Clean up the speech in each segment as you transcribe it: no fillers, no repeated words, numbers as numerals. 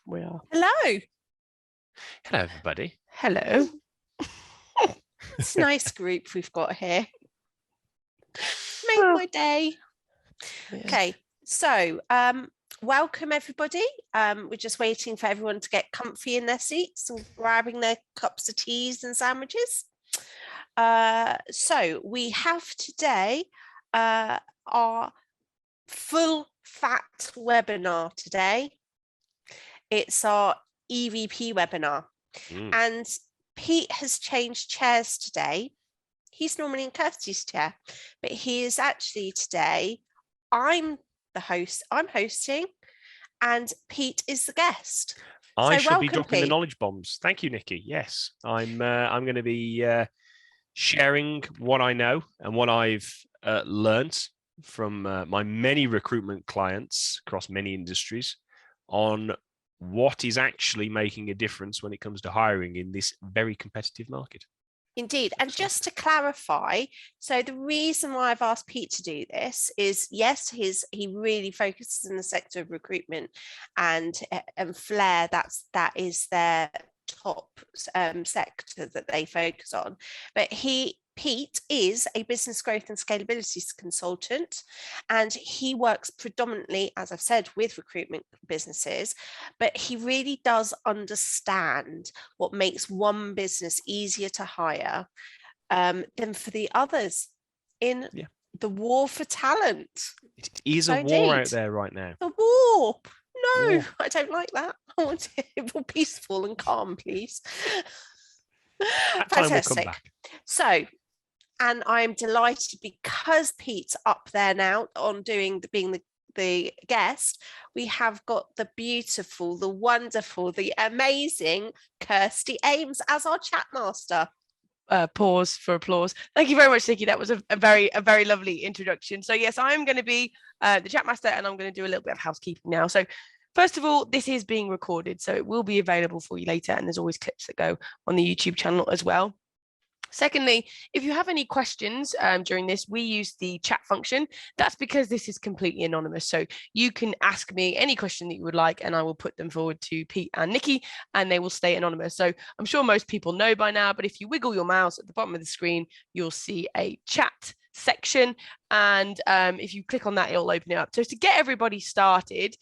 We are. Hello. Hello, everybody. Hello. It's a nice group we've got here. Made my day. Yeah. Okay, so welcome everybody. We're just waiting for everyone to get comfy in their seats and grabbing their cups of teas and sandwiches. So we have today our full fat webinar today. It's our EVP webinar. And Pete has changed chairs today. He's normally in Kirsty's chair, but he is actually today, I'm the host, I'm hosting, and Pete is the guest. I So shall be welcome, dropping the Pete. knowledge bombs. Thank you, Nikki. Yes, I'm going to be sharing what I know and what I've learnt from my many recruitment clients across many industries on what is actually making a difference when it comes to hiring in this very competitive market. Indeed. And just to clarify, so the reason why I've asked Pete to do this is, yes, he really focuses in the sector of recruitment, and Flair, that is their top sector that they focus on. But Pete is a business growth and scalability consultant, and he works predominantly, as I've said, with recruitment businesses, but he really does understand what makes one business easier to hire than for the others in the war for talent. It is So a war indeed. out there right now. The war. No, War. I don't like that. I want it more peaceful and calm, please. That time will come back. So, and I'm delighted because Pete's up there now on being the guest. We have got the beautiful, the wonderful, the amazing Kirsty Ames as our chat master. Pause for applause. Thank you very much, Nikki. That was a very lovely introduction. So yes, I'm going to be the chat master, and I'm going to do a little bit of housekeeping now. So first of all, this is being recorded, so it will be available for you later, and there's always clips that go on the YouTube channel as well. Secondly, if you have any questions during this, we use the chat function. That's because this is completely anonymous. So you can ask me any question that you would like, and I will put them forward to Pete and Nikki, and they will stay anonymous. So I'm sure most people know by now, but if you wiggle your mouse at the bottom of the screen, you'll see a chat section. And if you click on that, it'll open it up. So to get everybody started,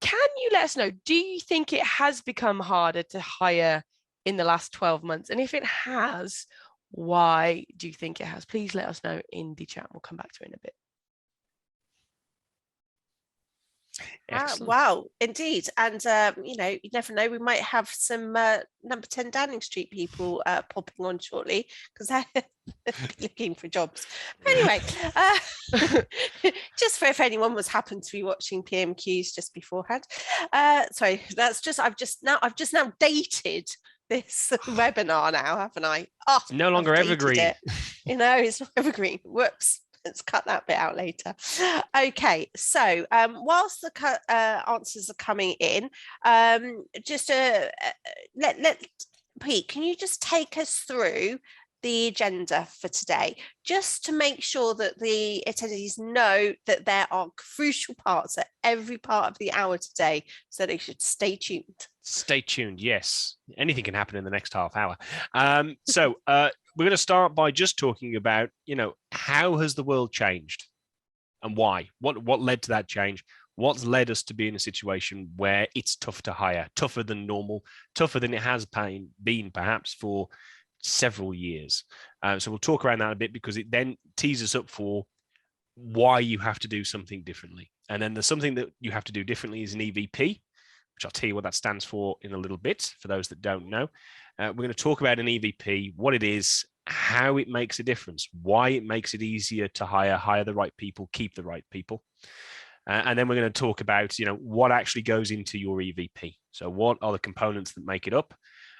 can you let us know, do you think it has become harder to hire in the last 12 months? And if it has, why do you think it has? Please let us know in the chat. We'll come back to it in a bit. Wow, indeed. And, you never know, we might have some number 10 Downing Street people popping on shortly because they're looking for jobs. Anyway, just for if anyone was happened to be watching PMQs just beforehand. Sorry, that's just, I've just now dated this webinar now, haven't I? Oh, It's no longer evergreen. It's not evergreen. Whoops. Let's cut that bit out later. Okay, so whilst the answers are coming in, just let Pete, can you just take us through the agenda for today, just to make sure that the attendees know that there are crucial parts at every part of the hour today, so they should stay tuned. Stay tuned. Yes, anything can happen in the next half hour. So we're going to start by just talking about, how has the world changed and why? What led to that change? What's led us to be in a situation where it's tough to hire, tougher than normal, tougher than it has been perhaps for several years. So we'll talk around that a bit because it then tees us up for why you have to do something differently. And then there's something that you have to do differently is an EVP, which I'll tell you what that stands for in a little bit for those that don't know. We're going to talk about an EVP, what it is, how it makes a difference, why it makes it easier to hire the right people, keep the right people. And then we're going to talk about, what actually goes into your EVP. So what are the components that make it up?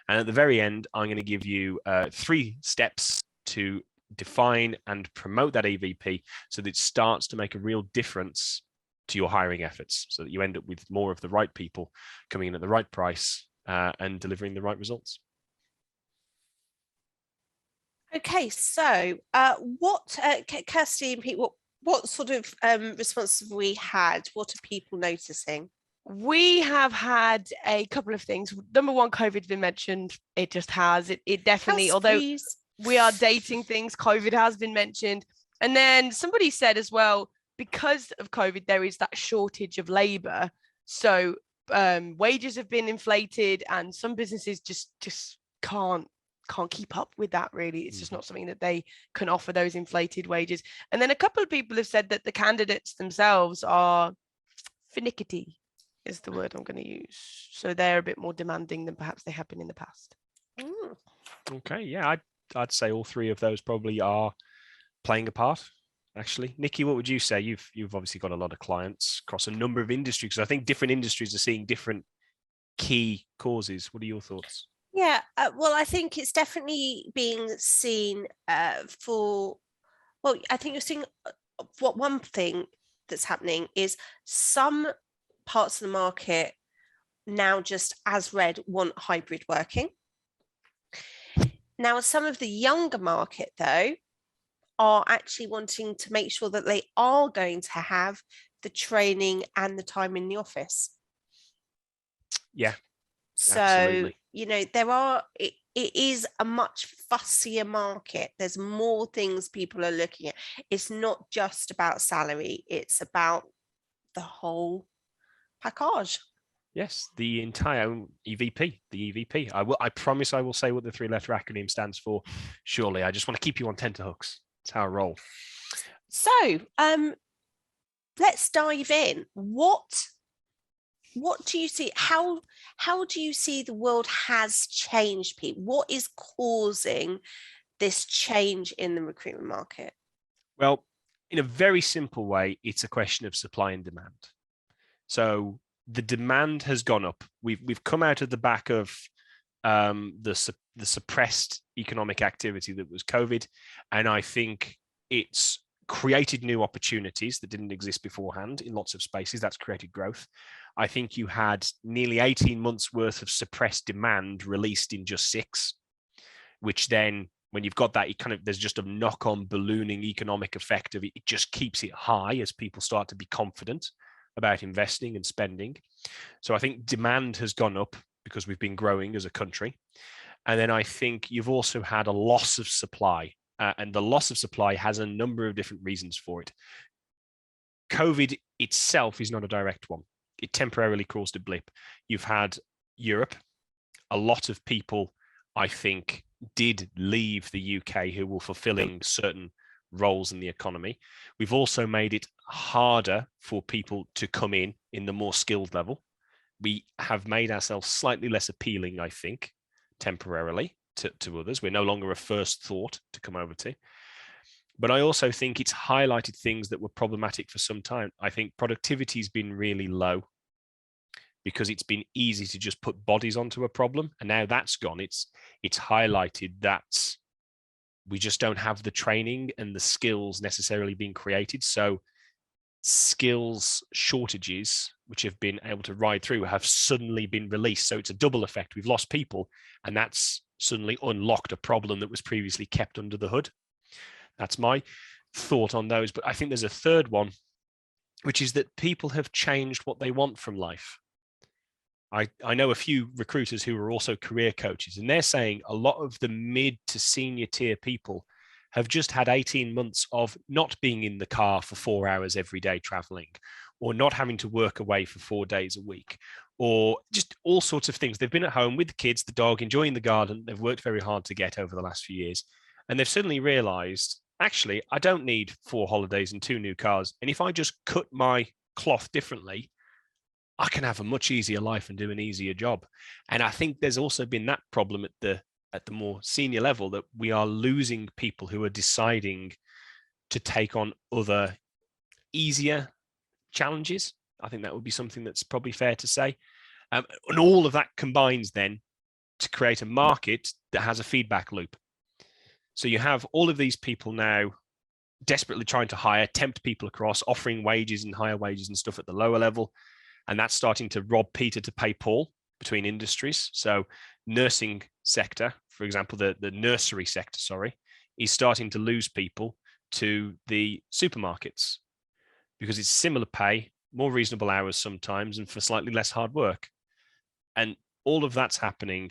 And at the very end, I'm going to give you 3 steps to define and promote that EVP so that it starts to make a real difference to your hiring efforts, so that you end up with more of the right people coming in at the right price and delivering the right results. Okay, so Kirsty and Pete, what sort of responses have we had? What are people noticing? We have had a couple of things. Number one, COVID's been mentioned. It just has. It definitely, House although freeze. we are dating things, COVID has been mentioned. And then somebody said as well, because of COVID, there is that shortage of labor. So wages have been inflated, and some businesses just can't keep up with that, really. It's just not something that they can offer, those inflated wages. And then a couple of people have said that the candidates themselves are finicky, is the word I'm going to use. So they're a bit more demanding than perhaps they have been in the past. Okay, yeah, I'd say all three of those probably are playing a part. Actually, Nikki, what would you say? You've obviously got a lot of clients across a number of industries, because I think different industries are seeing different key causes. What are your thoughts? Yeah, well, I think it's definitely being seen for. Well, I think you're seeing what one thing that's happening is some parts of the market now just as read want hybrid working. Now, some of the younger market, though, are actually wanting to make sure that they are going to have the training and the time in the office. Yeah, so absolutely. It is a much fussier market. There's more things people are looking at. It's not just about salary, it's about the whole package. Yes, the entire EVP, the EVP. I promise I will say what the three-letter acronym stands for. Surely, I just want to keep you on tenterhooks. That's how I roll. So, let's dive in. What do you see? How do you see the world has changed, Pete? What is causing this change in the recruitment market? Well, in a very simple way, it's a question of supply and demand. So the demand has gone up. We've come out of the back of the suppressed economic activity that was COVID, and I think it's created new opportunities that didn't exist beforehand in lots of spaces. That's created growth. I think you had nearly 18 months worth of suppressed demand released in just 6, which then, when you've got that, there's just a knock-on ballooning economic effect of it. It just keeps it high as people start to be confident about investing and spending. So I think demand has gone up because we've been growing as a country. And then I think you've also had a loss of supply. And the loss of supply has a number of different reasons for it. COVID itself is not a direct one. It temporarily caused a blip. You've had Europe. A lot of people, I think, did leave the UK who were fulfilling certain roles in the economy. We've also made it harder for people to come in the more skilled level. We have made ourselves slightly less appealing, I think, temporarily to others. We're no longer a first thought to come over to. But I also think it's highlighted things that were problematic for some time. I think productivity has been really low because it's been easy to just put bodies onto a problem. And now that's gone. It's highlighted that we just don't have the training and the skills necessarily being created. So skills shortages, which have been able to ride through, have suddenly been released. So it's a double effect. We've lost people, and that's suddenly unlocked a problem that was previously kept under the hood. That's my thought on those. But I think there's a third one, which is that people have changed what they want from life. I know a few recruiters who are also career coaches, and they're saying a lot of the mid to senior tier people have just had 18 months of not being in the car for 4 hours every day traveling, or not having to work away for 4 days a week, or just all sorts of things. They've been at home with the kids, the dog, enjoying the garden. They've worked very hard to get over the last few years. And they've suddenly realized, actually, I don't need 4 holidays and 2 new cars. And if I just cut my cloth differently, I can have a much easier life and do an easier job. And I think there's also been that problem at the more senior level, that we are losing people who are deciding to take on other easier challenges. I think that would be something that's probably fair to say. And all of that combines then to create a market that has a feedback loop. So you have all of these people now desperately trying to hire, tempt people across, offering wages and higher wages and stuff at the lower level. And that's starting to rob Peter to pay Paul between industries. So nursing sector, for example, the nursery sector, is starting to lose people to the supermarkets because it's similar pay, more reasonable hours sometimes, and for slightly less hard work. And all of that's happening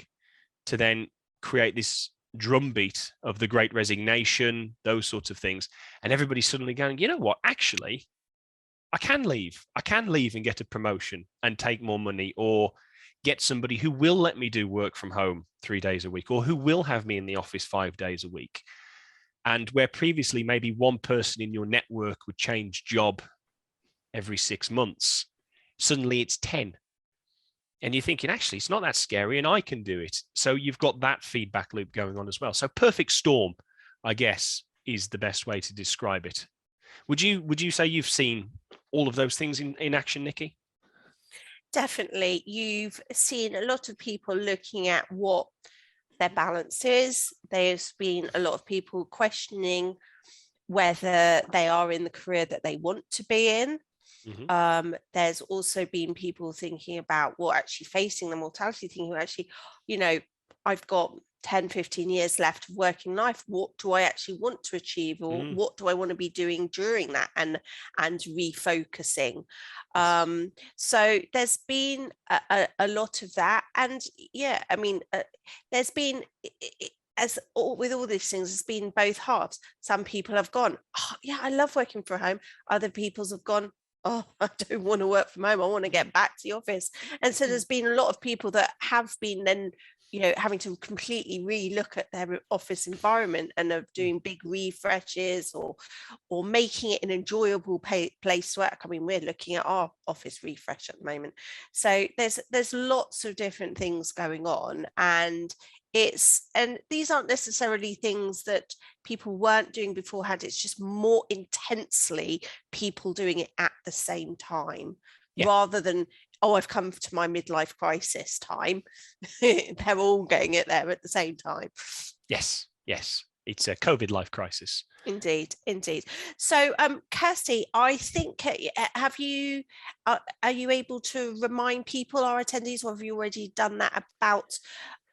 to then create this drumbeat of the Great Resignation, those sorts of things. And everybody's suddenly going, you know what, actually, I can leave. I can leave and get a promotion and take more money, or get somebody who will let me do work from home 3 days a week, or who will have me in the office 5 days a week. And where previously maybe one person in your network would change job every 6 months, suddenly it's 10. And you're thinking, actually, it's not that scary and I can do it. So you've got that feedback loop going on as well. So perfect storm, I guess, is the best way to describe it. Would you say you've seen all of those things in action, Nikki? Definitely. You've seen a lot of people looking at what their balance is. There's been a lot of people questioning whether they are in the career that they want to be in. There's also been people thinking about what actually facing the mortality, thinking actually, I've got 10, 15 years left of working life. What do I actually want to achieve, or what do I want to be doing during that, and refocusing. So there's been a lot of that. And there's been, with all these things, it's been both halves. Some people have gone, oh yeah, I love working from home. Other people's have gone, oh, I don't want to work from home. I want to get back to the office. And so there's been a lot of people that have been then, having to completely re-look at their office environment and of doing big refreshes or making it an enjoyable place to work. I mean, we're looking at our office refresh at the moment. So there's lots of different things going on, and these aren't necessarily things that people weren't doing beforehand. It's just more intensely people doing it at the same time, rather than, oh, I've come to my midlife crisis time. They're all getting it there at the same time. Yes. It's a COVID life crisis. Indeed. So, Kirsty, I think, are you able to remind people, our attendees, or have you already done that, about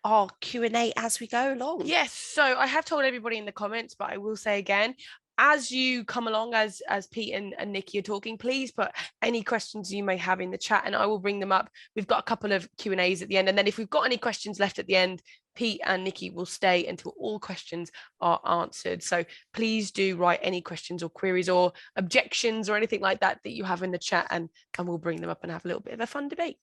our Q&A as we go along? Yes, so I have told everybody in the comments, but I will say again, as you come along, as Pete and Nikki are talking, please put any questions you may have in the chat and I will bring them up. We've got a couple of Q&As at the end, and then if we've got any questions left at the end, Pete and Nikki will stay until all questions are answered. So please do write any questions or queries or objections or anything like that that you have in the chat, and we'll bring them up and have a little bit of a fun debate.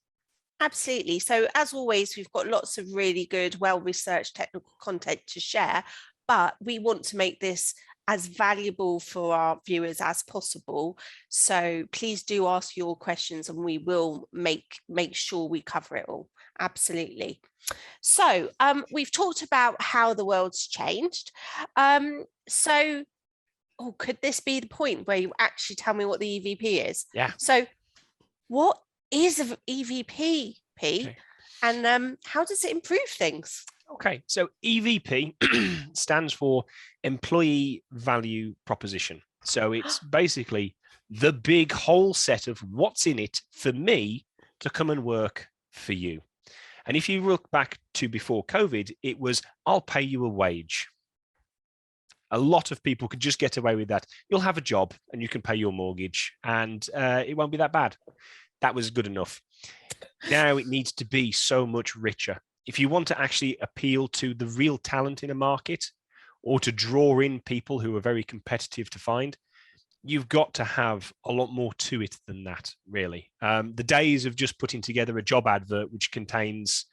Absolutely. So as always, we've got lots of really good, well-researched technical content to share, but we want to make this as valuable for our viewers as possible. So please do ask your questions and we will make sure we cover it all. Absolutely. So we've talked about how the world's changed. So could this be the point where you actually tell me what the EVP is? Yeah. So what is an EVP, Pete? Okay. And how does it improve things? Okay, so EVP stands for Employee Value Proposition. So it's basically the big whole set of what's in it for me to come and work for you. And if you look back to before COVID, it was, I'll pay you a wage. A lot of people could just get away with that. You'll have a job and you can pay your mortgage and it won't be that bad. That was good enough. Now it needs to be so much richer. If you want to actually appeal to the real talent in a market, or to draw in people who are very competitive to find, you've got to have a lot more to it than that, really. The days of just putting together a job advert, which contains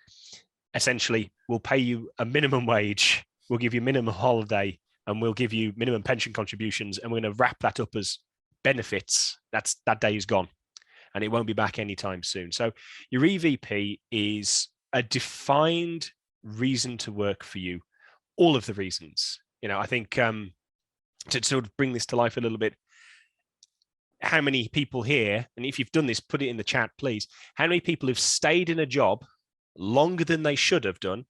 essentially, we'll pay you a minimum wage, we'll give you minimum holiday, and we'll give you minimum pension contributions, and we're going to wrap that up as benefits, that day is gone. And it won't be back anytime soon. So your EVP is a defined reason to work for you. All of the reasons. I think to sort of bring this to life a little bit, how many people here, and if you've done this, put it in the chat, please. How many people have stayed in a job longer than they should have done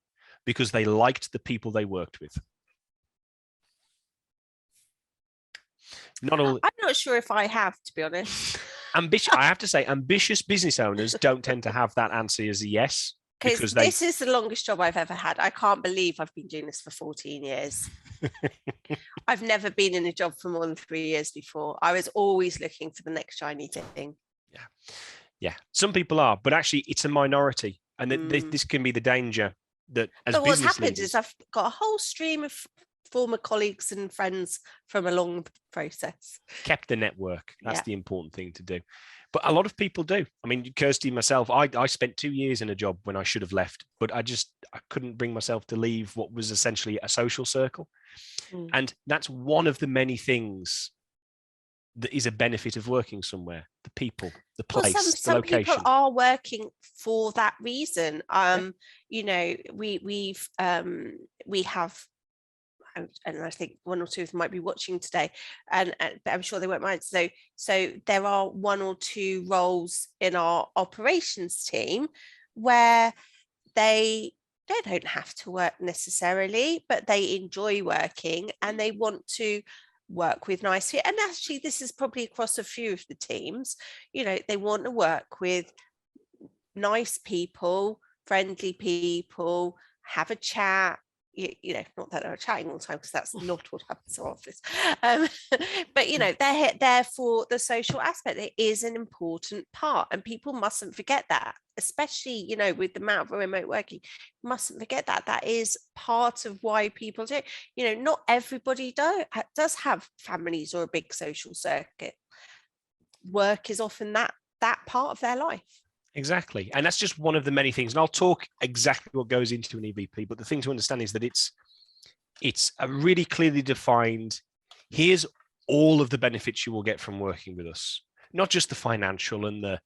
because they liked the people they worked with? Not all. I'm not sure if I have, to be honest. I have to say, ambitious business owners don't tend to have that answer as a yes. Because this is the longest job I've ever had. I can't believe I've been doing this for 14 years. I've never been in a job for more than 3 years before. I was always looking for the next shiny thing. Yeah. Some people are, but actually it's a minority. And this can be the danger that as but what's business happened leaders, is I've got a whole stream of former colleagues and friends from a long process. kept the network. That's Yeah. the important thing to do. But a lot of people do. I mean, Kirsty, myself, I spent 2 years in a job when I should have left, but I couldn't bring myself to leave what was essentially a social circle. And that's one of the many things that is a benefit of working somewhere: the people, the place, the some location. people are working for that reason. You know, we have, and I think one or two of them might be watching today, but I'm sure they won't mind. So there are one or two roles in our operations team where they don't have to work necessarily, but they enjoy working and they want to work with nice people. And actually, this is probably across a few of the teams. You know, they want to work with nice people, friendly people, have a chat. You know, not that they're chatting all the time, because that's not what happens in our office. But you know, they're there for the social aspect. It is an important part, and people mustn't forget that. Especially, you know, with the amount of remote working, mustn't forget that that is part of why people do it. You know, not everybody does have families or a big social circuit. Work is often that part of their life. Exactly. And that's just one of the many things. And I'll talk exactly what goes into an EVP. But the thing to understand is that it's a really clearly defined, here's all of the benefits you will get from working with us. Not just the financial and the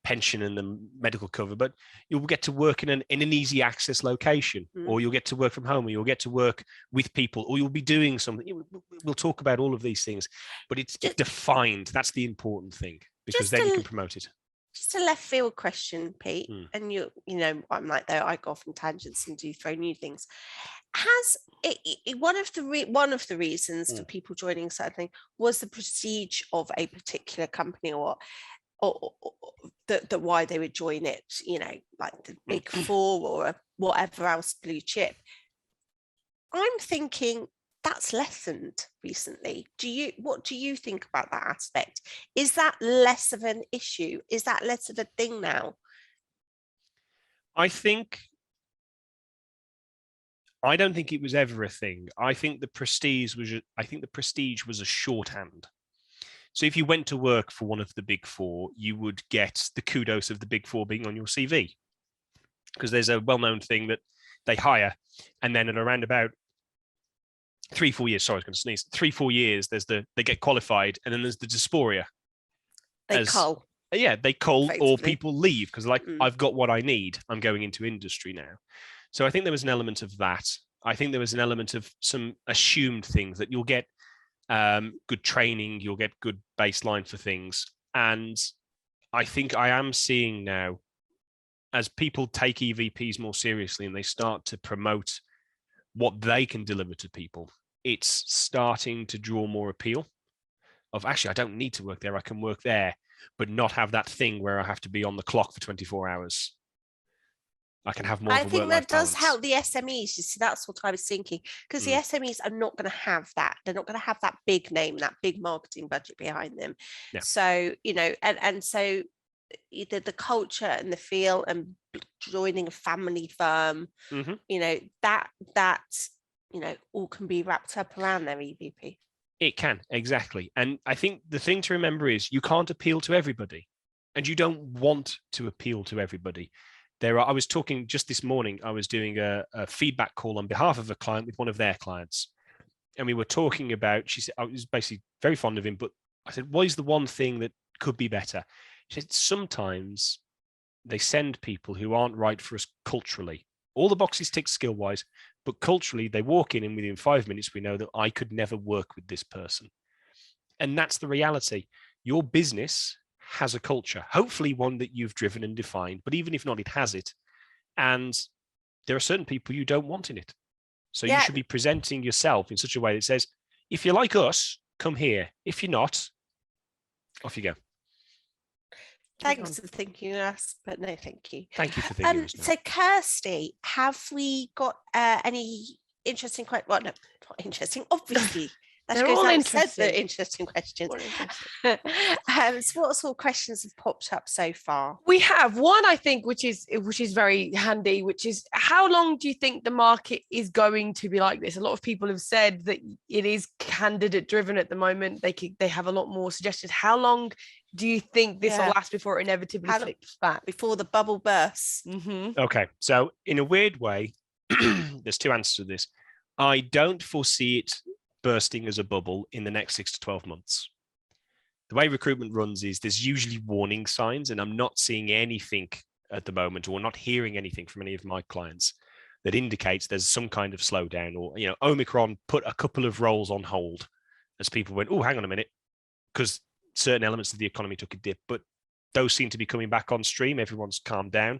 pension and the medical cover, but you'll get to work in an easy access location, or you'll get to work from home, or you'll get to work with people, or you'll be doing something. We'll talk about all of these things, but it's defined. That's the important thing, because then you can promote it. Just a left field question, Pete, and you know, I'm like that. I go off on tangents and do throw new things. Has one of the reasons for people joining something was the prestige of a particular company, or that why they would join it? You know, like the Big Four or whatever else blue chip. I'm thinking that's lessened recently. What do you think about that aspect? Is that less of an issue? Is that less of a thing now? I don't think it was ever a thing. I think the prestige was a shorthand. So if you went to work for one of the Big Four, you would get the kudos of the Big Four being on your CV, because there's a well-known thing that they hire, and then at around about 3-4 years, sorry, I was going to sneeze, 3-4 years, they get qualified, and then there's the dysphoria. They cull. Yeah, they cull, or people leave because like, I've got what I need. I'm going into industry now. So I think there was an element of that. I think there was an element of some assumed things that you'll get good training, you'll get good baseline for things. And I think I am seeing now, as people take EVPs more seriously and they start to promote what they can deliver to people, it's starting to draw more appeal of, actually, I don't need to work there. I can work there, but not have that thing where I have to be on the clock for 24 hours. I can have more. I think that does help the SMEs. You see, that's what I was thinking, because the SMEs are not going to have that. They're not going to have that big name, that big marketing budget behind them. Yeah. So, you know, and so either the culture and the feel and joining a family firm, you know, that you know, all can be wrapped up around their EVP. It can, exactly. And I think the thing to remember is you can't appeal to everybody, and you don't want to appeal to everybody. I was talking just this morning, I was doing a feedback call on behalf of a client with one of their clients. And we were talking about, she said, I was basically very fond of him, but I said, what is the one thing that could be better? She said, sometimes they send people who aren't right for us culturally. All the boxes tick skill-wise, but culturally, they walk in and within 5 minutes, we know that I could never work with this person. And that's the reality. Your business has a culture, hopefully one that you've driven and defined, but even if not, it has it. And there are certain people you don't want in it. So you should be presenting yourself in such a way that says, if you're like us, come here. If you're not, off you go. Thanks for thinking of us, but no, thank you. Thank you for thinking of us. So, Kirsty, have we got any interesting questions? Well, no, not interesting. Obviously, They're all interesting questions. All interesting. So what sort of questions have popped up so far? We have one, I think, which is very handy, which is, how long do you think the market is going to be like this? A lot of people have said that it is candidate driven at the moment. They have a lot more suggestions. How long do you think this will last before it inevitably flips back? Before the bubble bursts? Mm-hmm. Okay, so in a weird way, there's two answers to this. I don't foresee it bursting as a bubble in the next 6 to 12 months. The way recruitment runs is there's usually warning signs, and I'm not seeing anything at the moment, or not hearing anything from any of my clients that indicates there's some kind of slowdown, or, you know, Omicron put a couple of roles on hold as people went, oh, hang on a minute, because certain elements of the economy took a dip, but those seem to be coming back on stream. Everyone's calmed down.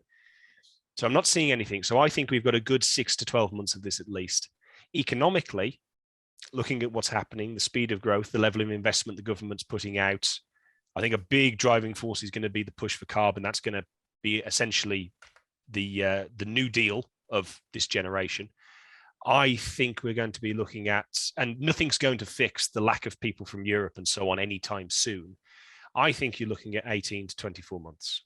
So I'm not seeing anything. So I think we've got a good 6 to 12 months of this at least. Economically, looking at what's happening, the speed of growth, the level of investment the government's putting out, I think a big driving force is going to be the push for carbon. That's going to be essentially the New Deal of this generation. I think we're going to be looking at, and nothing's going to fix the lack of people from Europe and so on anytime soon. I think you're looking at 18 to 24 months.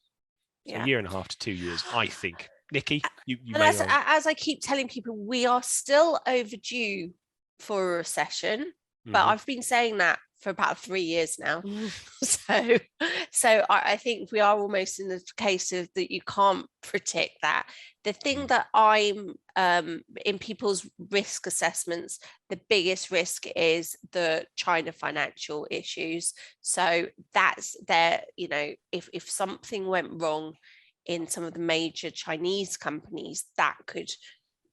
So a year and a half to 2 years, I think. Nikki, you and as I keep telling people, we are still overdue for a recession, but I've been saying that for about 3 years now. So I think we are almost in the case of that you can't predict that. The thing that I'm in people's risk assessments, the biggest risk is the China financial issues. So that's there, you know, if something went wrong in some of the major Chinese companies, that could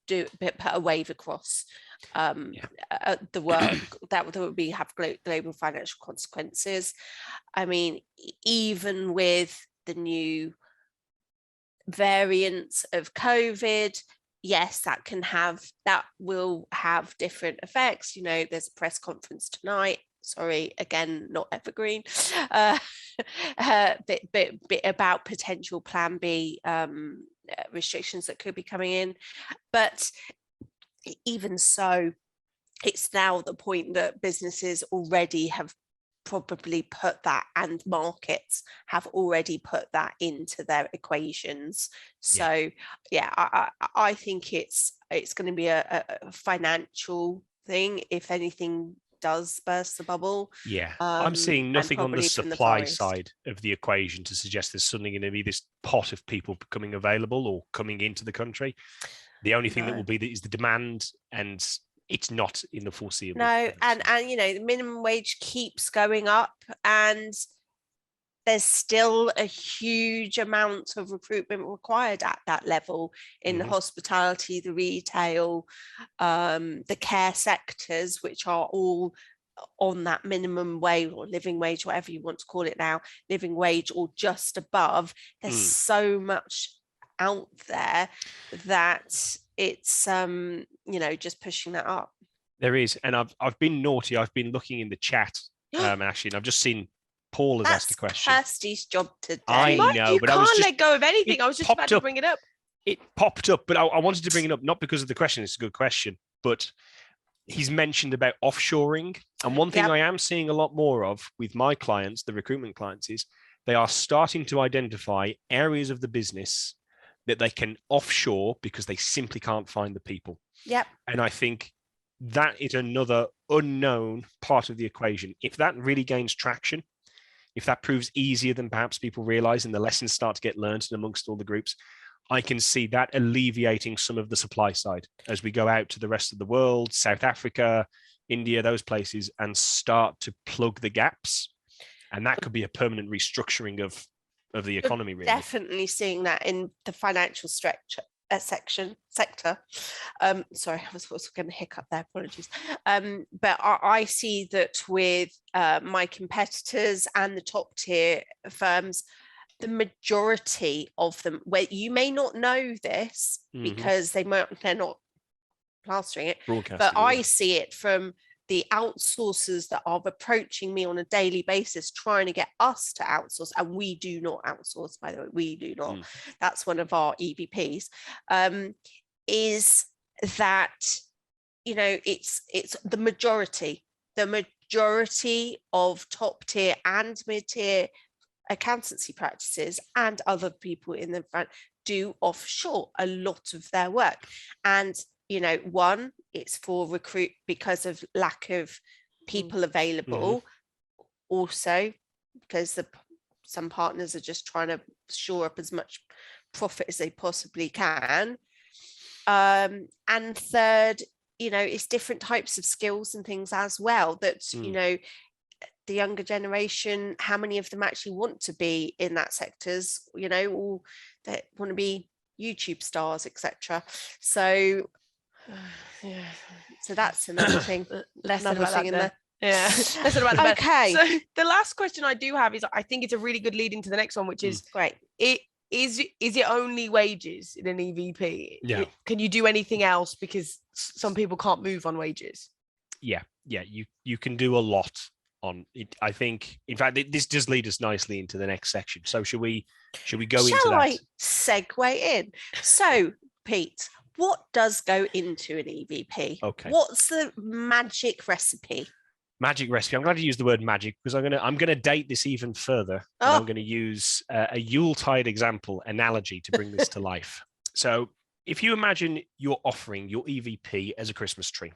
put a wave across the world that would have global financial consequences. I mean, even with the new variants of COVID, yes, that will have different effects. You know, there's a press conference tonight. Sorry, again, not evergreen. Bit about potential Plan B restrictions that could be coming in, but even so, it's now the point that businesses already have probably put that, and markets have already put that into their equations. So I think it's going to be a financial thing if anything does burst the bubble. I'm seeing nothing on the supply side of the equation to suggest there's suddenly going to be this pot of people becoming available or coming into the country. The only thing that will be is the demand, and it's not in the foreseeable. No, and you know, the minimum wage keeps going up, and there's still a huge amount of recruitment required at that level in the hospitality, the retail, the care sectors, which are all on that minimum wage or living wage, whatever you want to call it now, living wage or just above. There's so much out there that it's you know, just pushing that up. There is, and I've been naughty. I've been looking in the chat, actually, and I've just seen Paul has asked a question. That's Kirsty's job today. I know, but I was can't just, let go of anything. I was just about to bring it up. It popped up, but I wanted to bring it up not because of the question. It's a good question, but he's mentioned about offshoring, and one thing I am seeing a lot more of with my clients, the recruitment clients, is they are starting to identify areas of the business that they can offshore because they simply can't find the people. Yep. And I think that is another unknown part of the equation. If that really gains traction, if that proves easier than perhaps people realize and the lessons start to get learned amongst all the groups, I can see that alleviating some of the supply side as we go out to the rest of the world, South Africa, India, those places, and start to plug the gaps. And that could be a permanent restructuring of the economy, really. Definitely seeing that in the financial sector. Sorry, I was also going to hiccup there, apologies. But I see that with my competitors and the top tier firms, the majority of them, where you may not know this because they're not plastering it, but I see it from the outsourcers that are approaching me on a daily basis, trying to get us to outsource, and we do not outsource, by the way, we do not. That's one of our EVPs. Is that, you know, it's the majority the majority of top tier and mid tier accountancy practices and other people in the front do offshore a lot of their work. And, you know, one, it's for recruit because of lack of people available. Also, because some partners are just trying to shore up as much profit as they possibly can. And third, you know, it's different types of skills and things as well that, you know, the younger generation, how many of them actually want to be in that sectors, you know, or that want to be YouTube stars, etc. So so that's another thing. Another thing in there. Yeah. Okay. So the last question I do have is, I think it's a really good lead into the next one, which is great. Is it only wages in an EVP? Yeah. Can you do anything else? Because some people can't move on wages. Yeah. You can do a lot on it. I think, in fact, this does lead us nicely into the next section. So should we go into that? Shall I segue in? So, Pete, what does go into an EVP? Okay. What's the magic recipe? Magic recipe. I'm glad you used the word magic, because I'm gonna date this even further. And I'm going to use a Yuletide analogy to bring this to life. So if you imagine you're offering your EVP as a Christmas tree.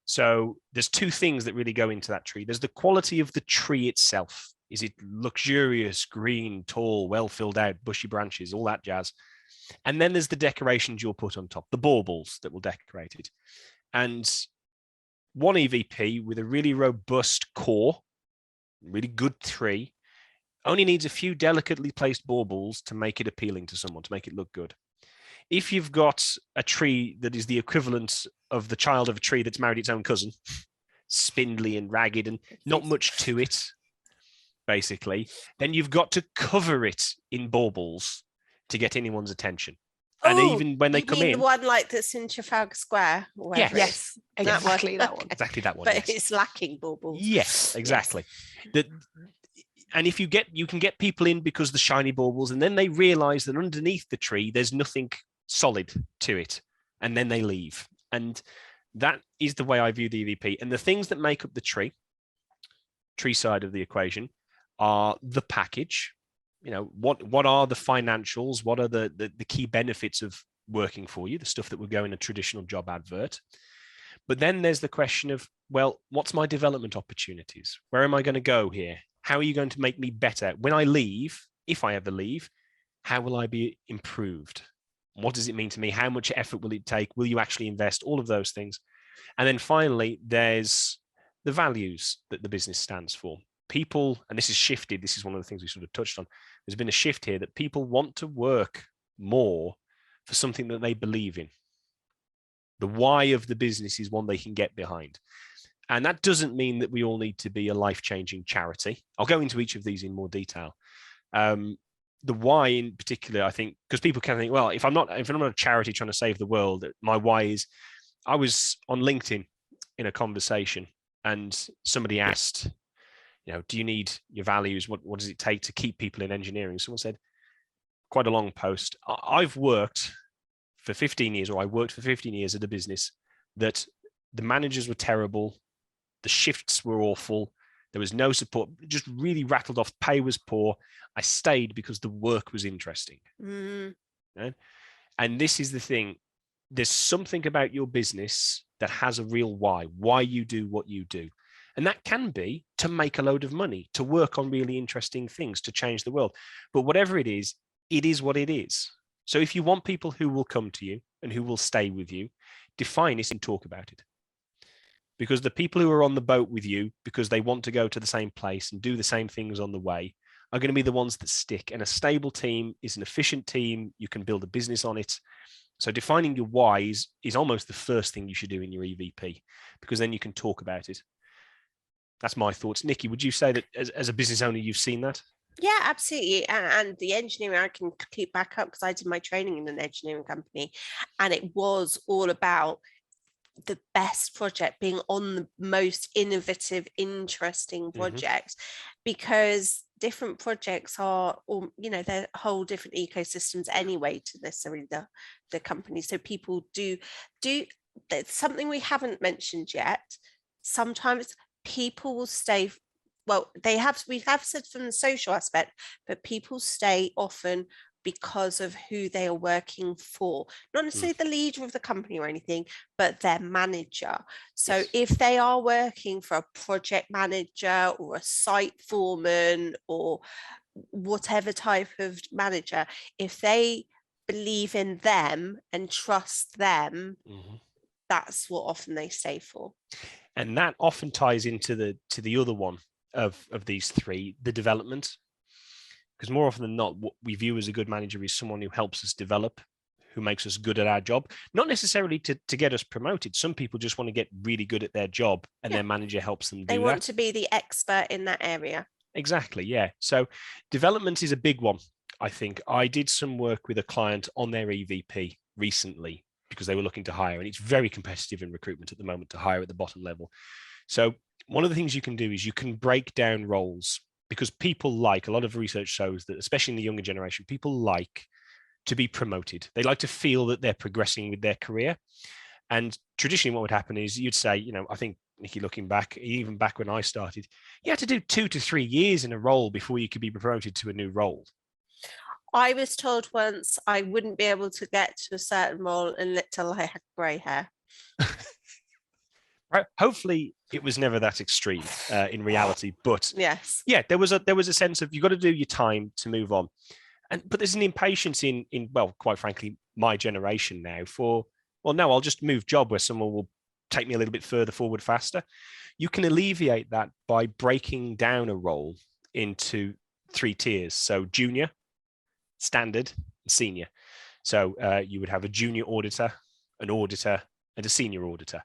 So there's two things that really go into that tree. There's the quality of the tree itself. Is it luxurious, green, tall, well filled out, bushy branches, all that jazz? And then there's the decorations you'll put on top, the baubles that will decorate it. And one EVP with a really robust core, really good tree, only needs a few delicately placed baubles to make it appealing to someone, to make it look good. If you've got a tree that is the equivalent of the child of a tree that's married its own cousin, spindly and ragged and not much to it, basically, then you've got to cover it in baubles to get anyone's attention. And even when they come in, the one like that's in Trafalgar Square. Yes, exactly that one. Exactly that one. But it's lacking baubles. Yes, exactly. And if you can get people in because the shiny baubles, and then they realise that underneath the tree there's nothing solid to it, and then they leave. And that is the way I view the EVP. And the things that make up the tree side of the equation are the package. You know, what are the financials? What are the key benefits of working for you? The stuff that would go in a traditional job advert. But then there's the question of, well, what's my development opportunities? Where am I going to go here? How are you going to make me better? When I leave, if I ever leave, how will I be improved? What does it mean to me? How much effort will it take? Will you actually invest? All of those things. And then finally, there's the values that the business stands for. People, and this has shifted, this is one of the things we sort of touched on, there's been a shift here that people want to work more for something that they believe in. The why of the business is one they can get behind. And that doesn't mean that we all need to be a life-changing charity. I'll go into each of these in more detail. The why in particular, I think, because people can think, well, if I'm not a charity trying to save the world, my why is, I was on LinkedIn in a conversation and somebody asked, you know, do you need your values? What does it take to keep people in engineering? Someone said, quite a long post, I've worked for 15 years, or I worked for 15 years at a business that the managers were terrible, the shifts were awful, there was no support, just really rattled off, pay was poor. I stayed because the work was interesting. Right? And this is the thing, there's something about your business that has a real why you do what you do. And that can be to make a load of money, to work on really interesting things, to change the world. But whatever it is what it is. So if you want people who will come to you and who will stay with you, define it and talk about it. Because the people who are on the boat with you because they want to go to the same place and do the same things on the way are going to be the ones that stick. And a stable team is an efficient team. You can build a business on it. So defining your whys is almost the first thing you should do in your EVP, because then you can talk about it. That's my thoughts. Nikki, would you say that as a business owner, you've seen that? Yeah, absolutely. And the engineering, I can keep back up because I did my training in an engineering company, and it was all about the best project, being on the most innovative, interesting project, because different projects are, or you know, they're whole different ecosystems anyway to necessarily the company. So people do that's something we haven't mentioned yet. sometimes people will stay. Well, we have said from the social aspect, but people stay often because of who they are working for, not necessarily the leader of the company or anything, but their manager. So Yes. if they are working for a project manager or a site foreman or whatever type of manager, if they believe in them and trust them, that's what often they stay for. And that often ties into the other one of these three, the development. Because more often than not, what we view as a good manager is someone who helps us develop, who makes us good at our job, not necessarily to get us promoted. Some people just want to get really good at their job, and their manager helps them do that. They want to be the expert in that area. Exactly, yeah. So development is a big one. I think I did some work with a client on their EVP recently because they were looking to hire, and it's very competitive in recruitment at the moment to hire at the bottom level. So one of the things you can do is you can break down roles, because people like, a lot of research shows that, especially in the younger generation, people like to be promoted. They like to feel that they're progressing with their career. And traditionally what would happen is you'd say, I think, Nikki, looking back, even back when I started, you had to do 2 to 3 years in a role before you could be promoted to a new role. I was told once I wouldn't be able to get to a certain role until I had grey hair. Right. Hopefully it was never that extreme in reality, but yes, there was a sense of, you've got to do your time to move on. But there's an impatience in well, quite frankly, my generation now for, well, no, I'll just move job where someone will take me a little bit further forward faster. You can alleviate that by breaking down a role into 3 tiers. So junior, standard, and senior. So you would have a junior auditor, an auditor, and a senior auditor.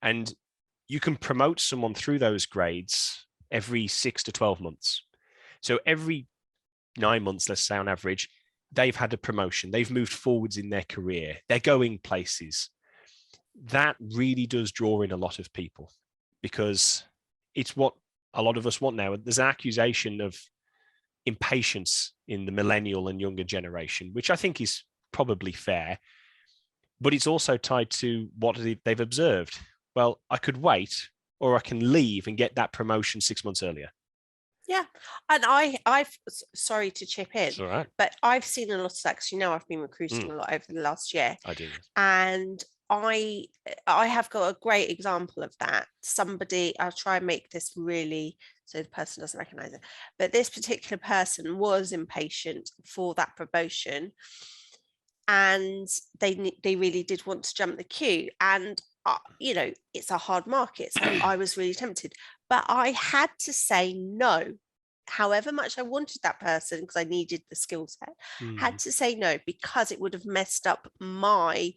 And you can promote someone through those grades every 6 to 12 months. So every 9 months, let's say on average, they've had a promotion. They've moved forwards in their career. They're going places. That really does draw in a lot of people, because it's what a lot of us want now. There's an accusation of impatience in the millennial and younger generation, which I think is probably fair, but it's also tied to what they've observed. Well, I could wait, or I can leave and get that promotion 6 months earlier. Yeah, and I've sorry to chip in, It's all right. but I've seen a lot of that, 'cause I've been recruiting a lot over the last year. I do. And I have got a great example of that. Somebody, I'll try and make this really so the person doesn't recognize it, but this particular person was impatient for that promotion, and they really did want to jump the queue. And it's a hard market, so I was really tempted, but I had to say no. However much I wanted that person, because I needed the skill set, had to say no, because it would have messed up my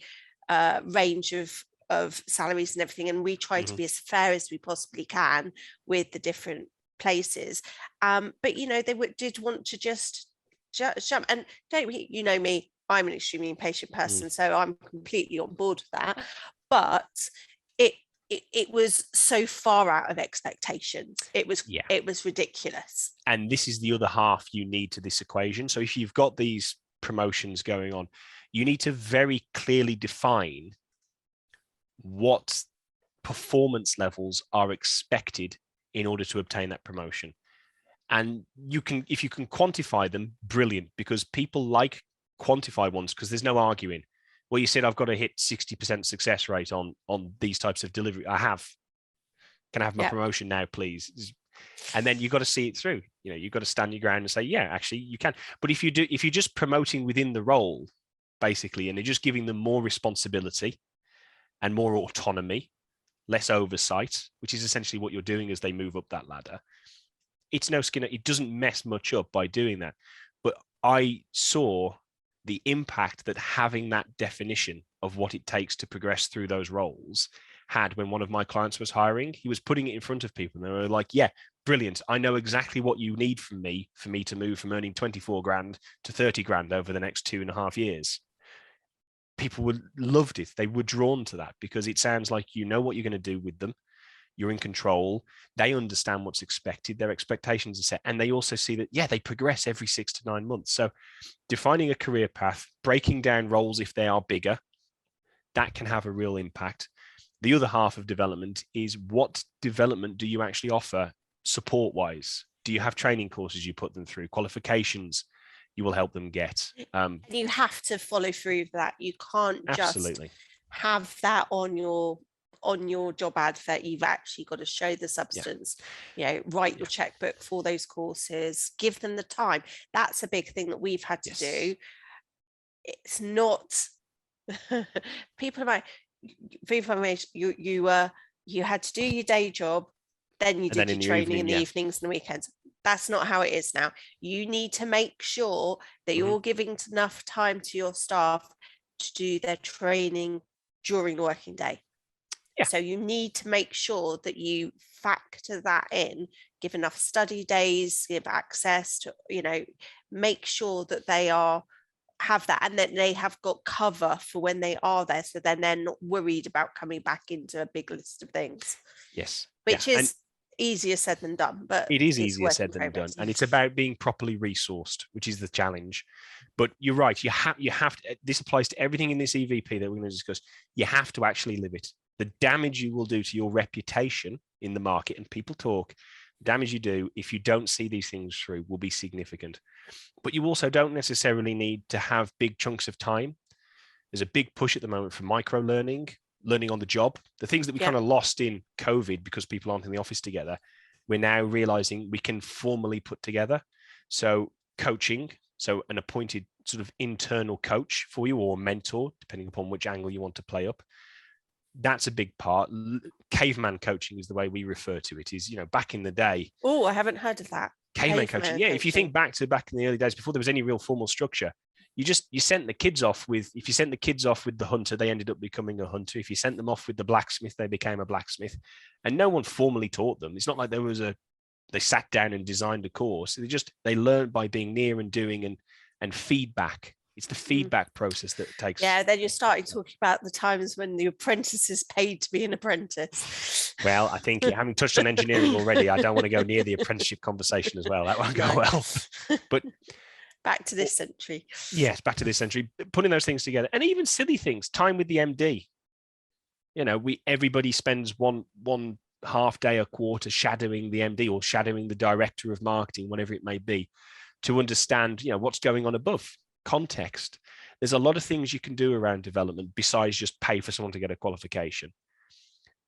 range of salaries and everything. And we try to be as fair as we possibly can with the different places. But they did want to just jump. And me, I'm an extremely impatient person, so I'm completely on board with that. But it was so far out of expectations. It was ridiculous. And this is the other half you need to this equation. So if you've got these promotions going on, you need to very clearly define what performance levels are expected in order to obtain that promotion. And if you can quantify them, brilliant, because people like quantify ones, because there's no arguing. Well, you said I've got to hit 60% success rate on these types of delivery. I have. Can I have my promotion now, please? And then you've got to see it through. You've got to stand your ground and say, yeah, actually you can. But if you're just promoting within the role, basically, and you're just giving them more responsibility and more autonomy, less oversight, which is essentially what you're doing as they move up that ladder, it's no skin. It doesn't mess much up by doing that. But I saw the impact that having that definition of what it takes to progress through those roles had when one of my clients was hiring. He was putting it in front of people, and they were like, yeah, brilliant. I know exactly what you need from me for me to move from earning 24 grand to 30 grand over the next 2.5 years. People loved it. They were drawn to that because it sounds like you know what you're going to do with them. You're in control. They understand what's expected. Their expectations are set. And they also see that, they progress every 6 to 9 months. So defining a career path, breaking down roles if they are bigger, that can have a real impact. The other half of development is, what development do you actually offer support-wise? Do you have training courses you put them through, qualifications you will help them get? You have to follow through with that. You can't Absolutely. just have that on your job advert. You've actually got to show the substance. Write your checkbook for those courses, give them the time. That's a big thing that we've had to do. It's not people might you had to do your day job, then you did your training in the evenings and the weekends. That's not how it is now. You need to make sure that you're giving enough time to your staff to do their training during the working day. So you need to make sure that you factor that in, give enough study days, give access to, make sure that they have that, and that they have got cover for when they are there, so then they're not worried about coming back into a big list of things. Which is easier said than done, but it is easier said than done, and it's about being properly resourced, which is the challenge. But you're right, you have to, this applies to everything in this EVP that we're going to discuss. You have to actually live it. The damage you will do to your reputation in the market, and people talk, damage you do if you don't see these things through will be significant. But you also don't necessarily need to have big chunks of time. There's a big push at the moment for micro learning on the job. The things that we kind of lost in COVID because people aren't in the office together, we're now realizing we can formally put together. So coaching, so an appointed sort of internal coach for you, or mentor, depending upon which angle you want to play up. That's a big part. Caveman coaching is the way we refer to it. Is, back in the day. Oh, I haven't heard of that. Caveman coaching. Yeah, if you think back in the early days before there was any real formal structure, you sent the kids off with, if you sent the kids off with the hunter, they ended up becoming a hunter. If you sent them off with the blacksmith, they became a blacksmith. And no one formally taught them. It's not like they sat down and designed a course. They learned by being near and doing and feedback. It's the feedback process that takes. Yeah, then you're starting talking about the times when the apprentice is paid to be an apprentice. Well, I think having touched on engineering already, I don't want to go near the apprenticeship conversation as well. That won't go well. But back to this century. Yes, back to this century. Putting those things together, and even silly things. Time with the MD. Everybody spends one half day a quarter shadowing the MD or shadowing the director of marketing, whatever it may be, to understand what's going on above. Context. There's a lot of things you can do around development besides just pay for someone to get a qualification,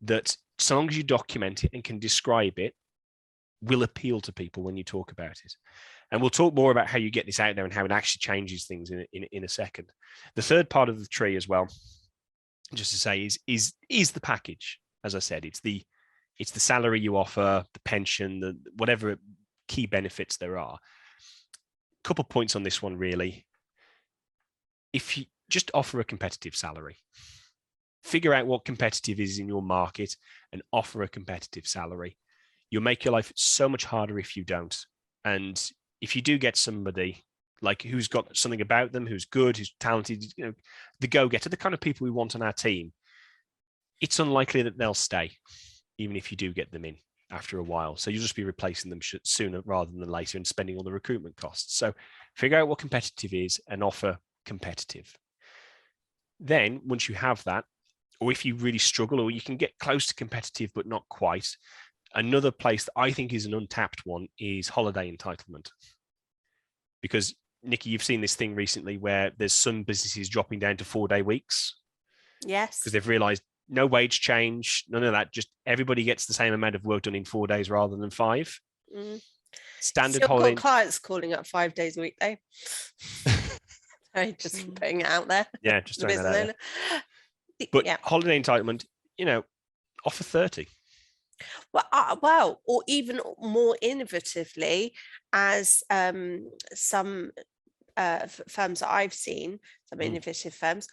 that so long as you document it and can describe it, will appeal to people when you talk about it. And we'll talk more about how you get this out there and how it actually changes things in a second. The third part of the tree as well, just to say, is the package. As I said, it's the salary you offer, the pension, the whatever key benefits there are. Couple points on this one, really. If you just offer a competitive salary, figure out what competitive is in your market and offer a competitive salary. You'll make your life so much harder if you don't. And if you do get somebody like who's got something about them, who's good, who's talented, the go-getter, the kind of people we want on our team, it's unlikely that they'll stay, even if you do get them in after a while. So you'll just be replacing them sooner rather than later and spending all the recruitment costs. So figure out what competitive is and offer competitive. Then once you have that, or if you really struggle, or you can get close to competitive but not quite, another place that I think is an untapped one is holiday entitlement. Because Nikki, you've seen this thing recently where there's some businesses dropping down to 4-day weeks. Yes. Because they've realized no wage change, none of that, just everybody gets the same amount of work done in 4 days rather than 5. Standard holiday. Got clients calling up 5 days a week though. Sorry, just putting it out there. Yeah, just throwing that out there. But holiday entitlement, offer 30. Well, or even more innovatively, as some firms that I've seen, some innovative firms,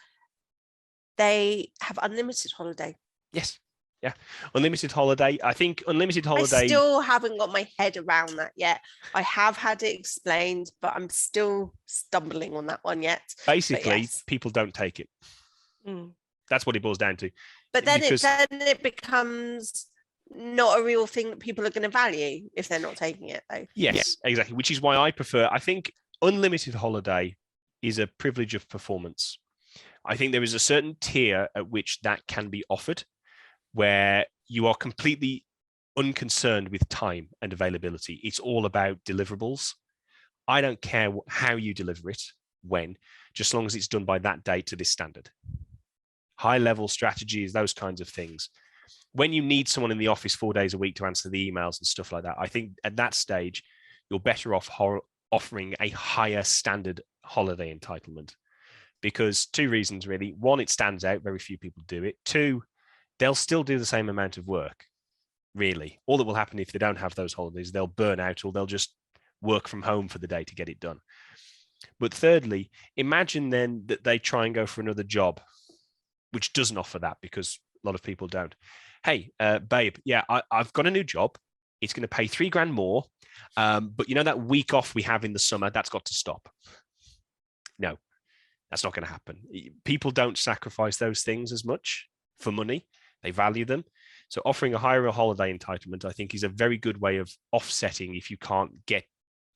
they have unlimited holiday. Yes. Yeah. Unlimited holiday. I think unlimited holiday. I still haven't got my head around that yet. I have had it explained, but I'm still stumbling on that one yet. Basically, people don't take it. That's what it boils down to. But then it becomes not a real thing that people are going to value if they're not taking it, though. Yes, exactly. Which is why I think unlimited holiday is a privilege of performance. I think there is a certain tier at which that can be offered. where you are completely unconcerned with time and availability. It's all about deliverables. I don't care how you deliver it, when, just as long as it's done by that date to this standard. High level strategies, those kinds of things. When you need someone in the office 4 days a week to answer the emails and stuff like that, I think at that stage, you're better off offering a higher standard holiday entitlement, because two reasons really. One, it stands out. Very few people do it. Two, they'll still do the same amount of work, really. All that will happen if they don't have those holidays, they'll burn out, or they'll just work from home for the day to get it done. But thirdly, imagine then that they try and go for another job, which doesn't offer that, because a lot of people don't. Hey, babe, yeah, I've got a new job. It's going to pay $3,000 more. But you know that week off we have in the summer, that's got to stop. No, that's not going to happen. People don't sacrifice those things as much for money. They value them. So offering a higher holiday entitlement, I think, is a very good way of offsetting if you can't get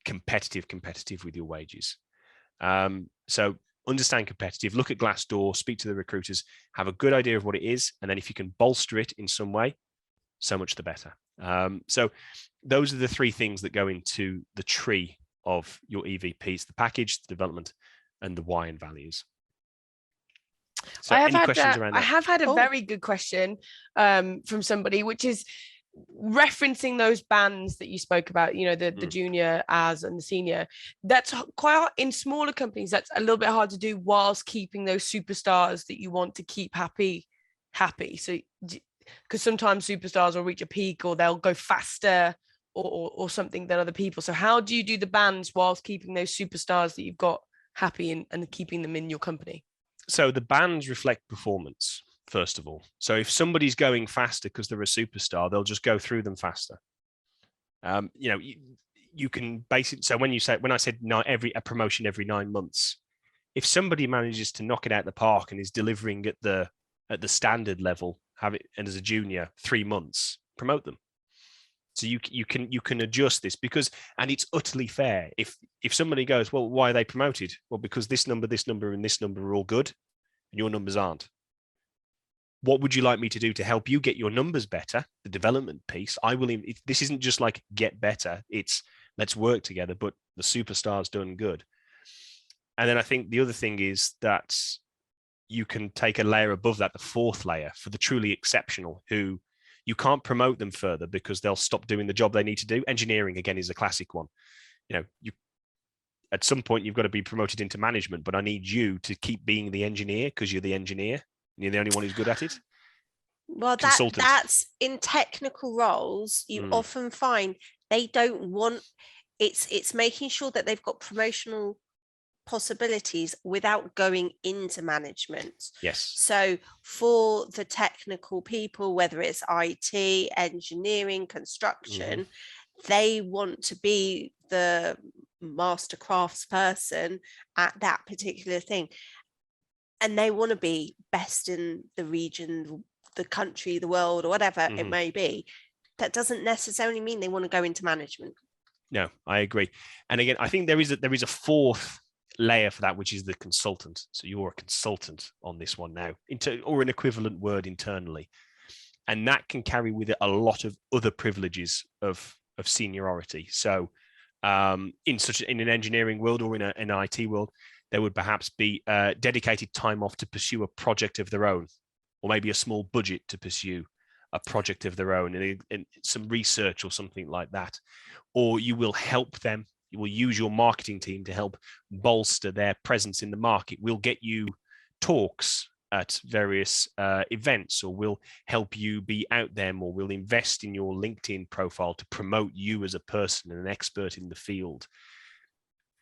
competitive with your wages. So understand competitive, look at Glassdoor, speak to the recruiters, have a good idea of what it is. And then if you can bolster it in some way, so much the better. So those are the three things that go into the tree of your EVPs: the package, the development, and the why and values. So any questions around that? I have had a very good question from somebody, which is referencing those bands that you spoke about, you know, the junior as and the senior. That's quite hard in smaller companies. That's a little bit hard to do whilst keeping those superstars that you want to keep happy. So because sometimes superstars will reach a peak, or they'll go faster or something than other people. So how do you do the bands whilst keeping those superstars that you've got happy and keeping them in your company? So the bands reflect performance, first of all. So if somebody's going faster because they're a superstar, they'll just go through them faster. You can basically, so when I said a promotion every 9 months, if somebody manages to knock it out the park and is delivering at the standard level, and as a junior 3 months, promote them. So you can adjust this, and it's utterly fair. If somebody goes, well, why are they promoted? Well, because this number, and this number are all good, and your numbers aren't. What would you like me to do to help you get your numbers better? The development piece. This isn't just like get better. It's let's work together, but the superstar's done good. And then I think the other thing is that you can take a layer above that, the fourth layer, for the truly exceptional, who you can't promote them further because they'll stop doing the job they need to do. Engineering, again, is a classic one. At some point, you've got to be promoted into management, but I need you to keep being the engineer because you're the engineer and you're the only one who's good at it. Well, that's in technical roles, you often find they don't want, it's making sure that they've got promotional possibilities without going into management. Yes. So for the technical people, whether it's IT, engineering, construction, they want to be the master crafts person at that particular thing. And they want to be best in the region, the country, the world, or whatever it may be. That doesn't necessarily mean they want to go into management. No, I agree. And again, I think there is a fourth layer for that, which is the consultant. So you're a consultant on this one now, or an equivalent word internally, and that can carry with it a lot of other privileges of seniority. So in an engineering world or in an IT world, there would perhaps be dedicated time off to pursue a project of their own, or maybe a small budget to pursue a project of their own, and some research or something like that. Or you will help them. You will use your marketing team to help bolster their presence in the market. We'll get you talks at various events, or we'll help you be out there more. We'll invest in your LinkedIn profile to promote you as a person and an expert in the field.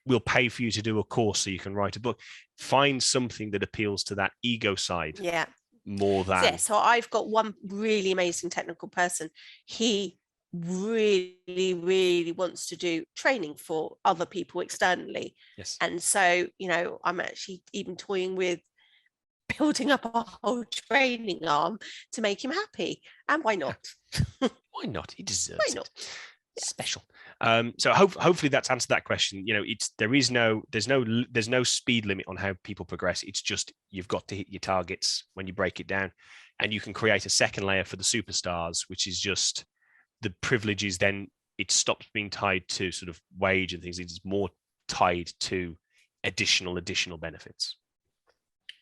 We'll pay for you to do a course so you can write a book. Find something that appeals to that ego side. Yeah. More than. Yeah. So I've got one really amazing technical person. He really, really wants to do training for other people externally. Yes. And so, I'm actually even toying with building up a whole training arm to make him happy. And why not? Why not? He deserves it. special. So hopefully that's answered that question. You know, there's no speed limit on how people progress. It's just you've got to hit your targets when you break it down, and you can create a second layer for the superstars, which is just the privileges. Then it stops being tied to sort of wage and things. It's more tied to additional benefits.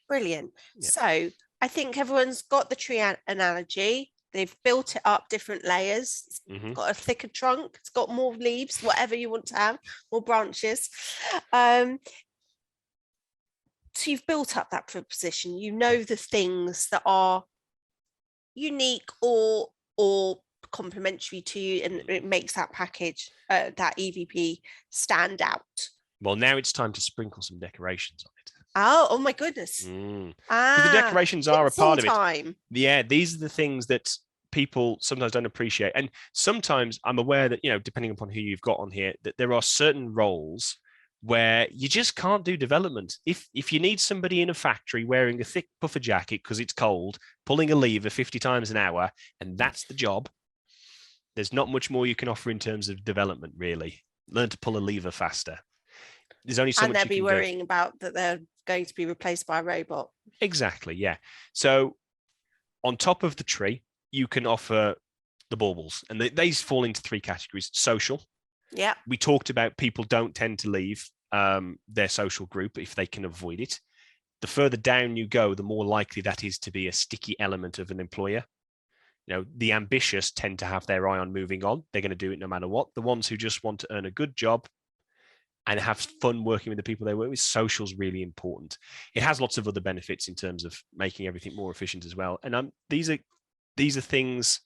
Brilliant. Yeah. So I think everyone's got the tree analogy. They've built it up different layers. It's got a thicker trunk. It's got more leaves, whatever you want to have, more branches. So you've built up that proposition. You know the things that are unique or complementary to you, and it makes that package, that EVP, stand out. Well, now it's time to sprinkle some decorations on it. Oh my goodness. The decorations are a part of it. Yeah, these are the things that people sometimes don't appreciate. And sometimes I'm aware that, you know, depending upon who you've got on here, that there are certain roles where you just can't do development. If you need somebody in a factory wearing a thick puffer jacket because it's cold, pulling a lever 50 times an hour, and that's the job, there's not much more you can offer in terms of development, really. Learn to pull a lever faster. There's only so much you can do. And they'll be worrying about that they're going to be replaced by a robot. Exactly, yeah. So on top of the tree, you can offer the baubles, and these fall into three categories. Social. Yeah. We talked about people don't tend to leave their social group if they can avoid it. The further down you go, the more likely that is to be a sticky element of an employer. You know, the ambitious tend to have their eye on moving on. They're going to do it no matter what. The ones who just want to earn a good job and have fun working with the people they work with, social is really important. It has lots of other benefits in terms of making everything more efficient as well. And these are things,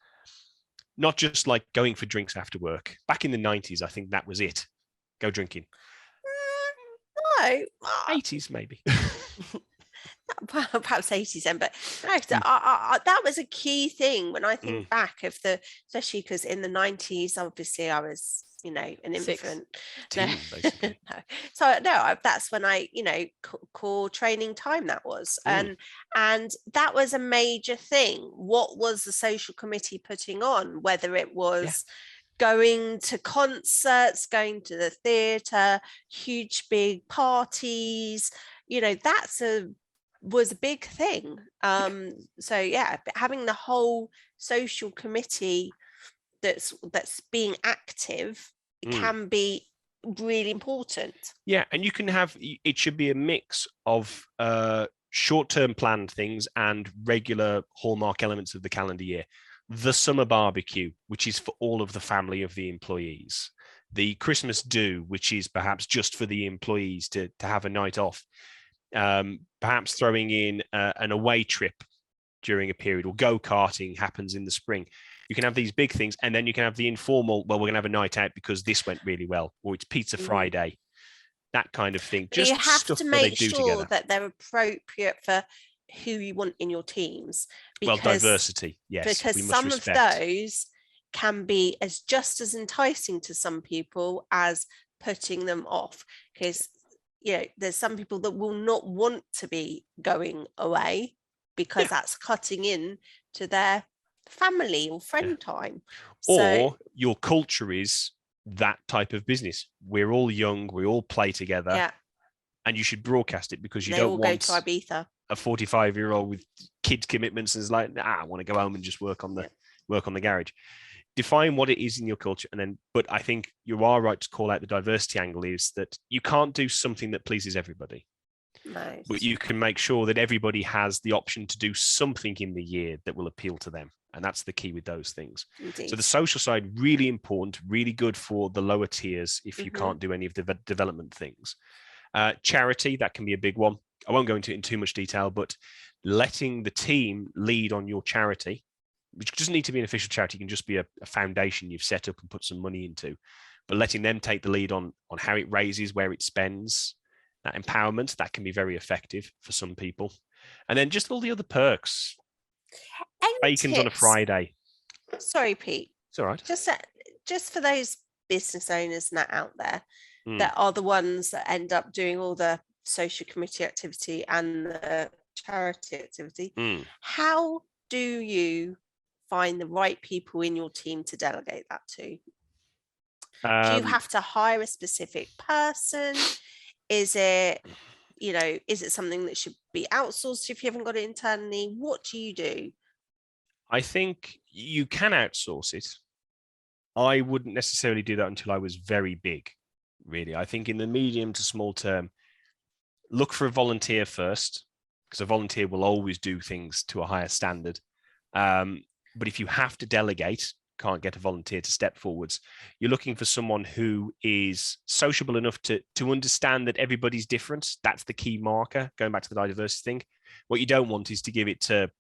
not just like going for drinks after work. Back in the 90s, I think that was it. Go drinking. No. 80s, maybe. Perhaps 80s then, but no, that was a key thing when I think back of especially because in the 90s, obviously I was, you know, an infant. Basically. No. So no, that's when I, you know, core training time that was. And that was a major thing. What was the social committee putting on? Whether it was going to concerts, going to the theatre, huge big parties, you know, was a big thing. So yeah, having the whole social committee that's being active can be really important. Yeah, and you can have, it should be a mix of short-term planned things and regular hallmark elements of the calendar year. The summer barbecue, which is for all of the family of the employees. The Christmas do, which is perhaps just for the employees to have a night off. Perhaps throwing in an away trip during a period, or go-karting happens in the spring. You can have these big things, and then you can have the informal, well, we're going to have a night out because this went really well, or it's Pizza Friday, that kind of thing. Just you have stuff to make sure together that they're appropriate for who you want in your teams. Well, diversity, yes. Because some of those can be just as enticing to some people as putting them off. Because, you know, there's some people that will not want to be going away because that's cutting in to their family or friend time. Or your culture is that type of business. We're all young, we all play together, and you should broadcast it, because you don't want go to Ibiza. A 45-year-old with kids commitments and is like, I want to go home and just work on the garage. Define what it is in your culture, and then, but I think you are right to call out the diversity angle, is that you can't do something that pleases everybody. Nice. But you can make sure that everybody has the option to do something in the year that will appeal to them. And that's the key with those things. Indeed. So the social side, really important, really good for the lower tiers if you can't do any of the development things. Charity, that can be a big one. I won't go into it in too much detail, but letting the team lead on your charity, which doesn't need to be an official charity, it can just be a foundation you've set up and put some money into, but letting them take the lead on how it raises, where it spends, that empowerment, that can be very effective for some people. And then just all the other perks. Bacon's on a Friday. Sorry, Pete. It's all right. Just for those business owners out there that are the ones that end up doing all the social committee activity and the charity activity, how do you find the right people in your team to delegate that to? Do you have to hire a specific person? Is it, is it something that should be outsourced if you haven't got it internally? What do you do? I think you can outsource it. I wouldn't necessarily do that until I was very big, really. I think in the medium to small term, look for a volunteer first, because a volunteer will always do things to a higher standard. But if you have to delegate, can't get a volunteer to step forwards, you're looking for someone who is sociable enough to understand that everybody's different. That's the key marker, going back to the diversity thing. What you don't want is to give it to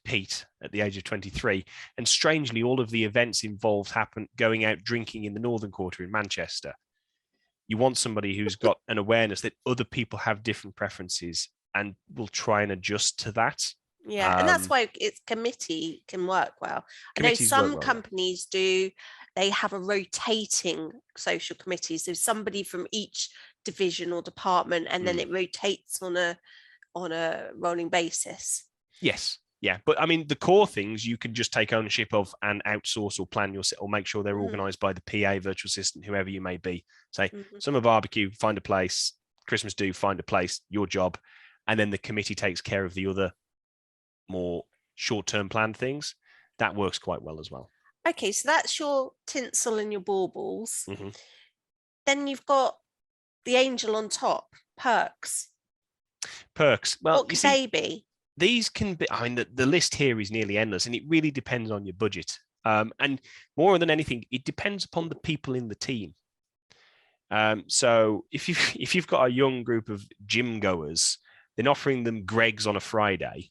Pete at the age of 23. And strangely, all of the events involved going out drinking in the Northern Quarter in Manchester. You want somebody who's got an awareness that other people have different preferences and will try and adjust to that. Yeah, and that's why it's committee can work well. I know some companies do, they have a rotating social committee. So somebody from each division or department, and then it rotates on a rolling basis. Yes. Yeah. But I mean, the core things you can just take ownership of and outsource or plan or make sure they're organized by the PA, virtual assistant, whoever you may be. Say, summer barbecue, find a place, Christmas do, find a place, your job. And then the committee takes care of the other more short-term planned things. That works quite well as well. Okay, so that's your tinsel and your baubles. Then you've got the angel on top, perks. Well, what could they be? These can be, I mean, the list here is nearly endless, and it really depends on your budget. And more than anything, it depends upon the people in the team. So if you've got a young group of gym goers, then offering them Greggs on a Friday,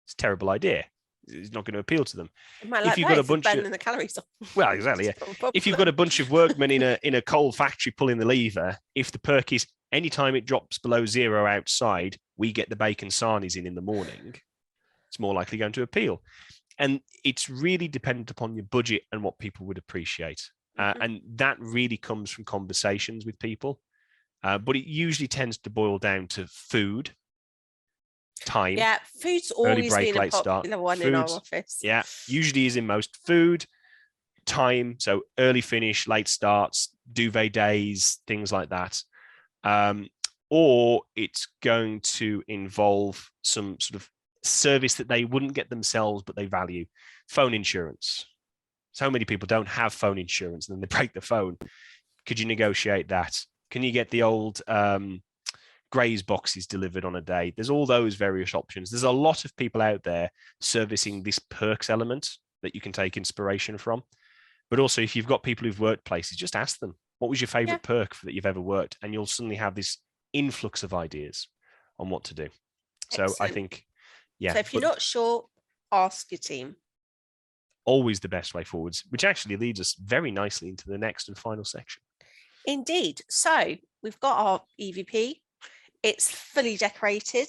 it's a terrible idea. It's not going to appeal to them. If you've got a bunch of the calories off. Well, exactly. Yeah. If you've got a bunch of workmen in a coal factory pulling the lever, if the perk is anytime it drops below 0 outside, we get the bacon sarnies in the morning, it's more likely going to appeal. And it's really dependent upon your budget and what people would appreciate. And that really comes from conversations with people. But it usually tends to boil down to food, time. Yeah, food's always been a popular one in our office. Yeah, usually is in most. Food, time, so early finish, late starts, duvet days, things like that. Or it's going to involve some sort of service that they wouldn't get themselves, but they value. Phone insurance. So many people don't have phone insurance, and then they break the phone. Could you negotiate that? Can you get the old Graze boxes delivered on a day? There's all those various options. There's a lot of people out there servicing this perks element that you can take inspiration from. But also, if you've got people who've worked places, just ask them, what was your favorite perk that you've ever worked? And you'll suddenly have this influx of ideas on what to do. So I think, So if you're not sure, ask your team. Always the best way forwards, which actually leads us very nicely into the next and final section. Indeed. So we've got our EVP. It's fully decorated.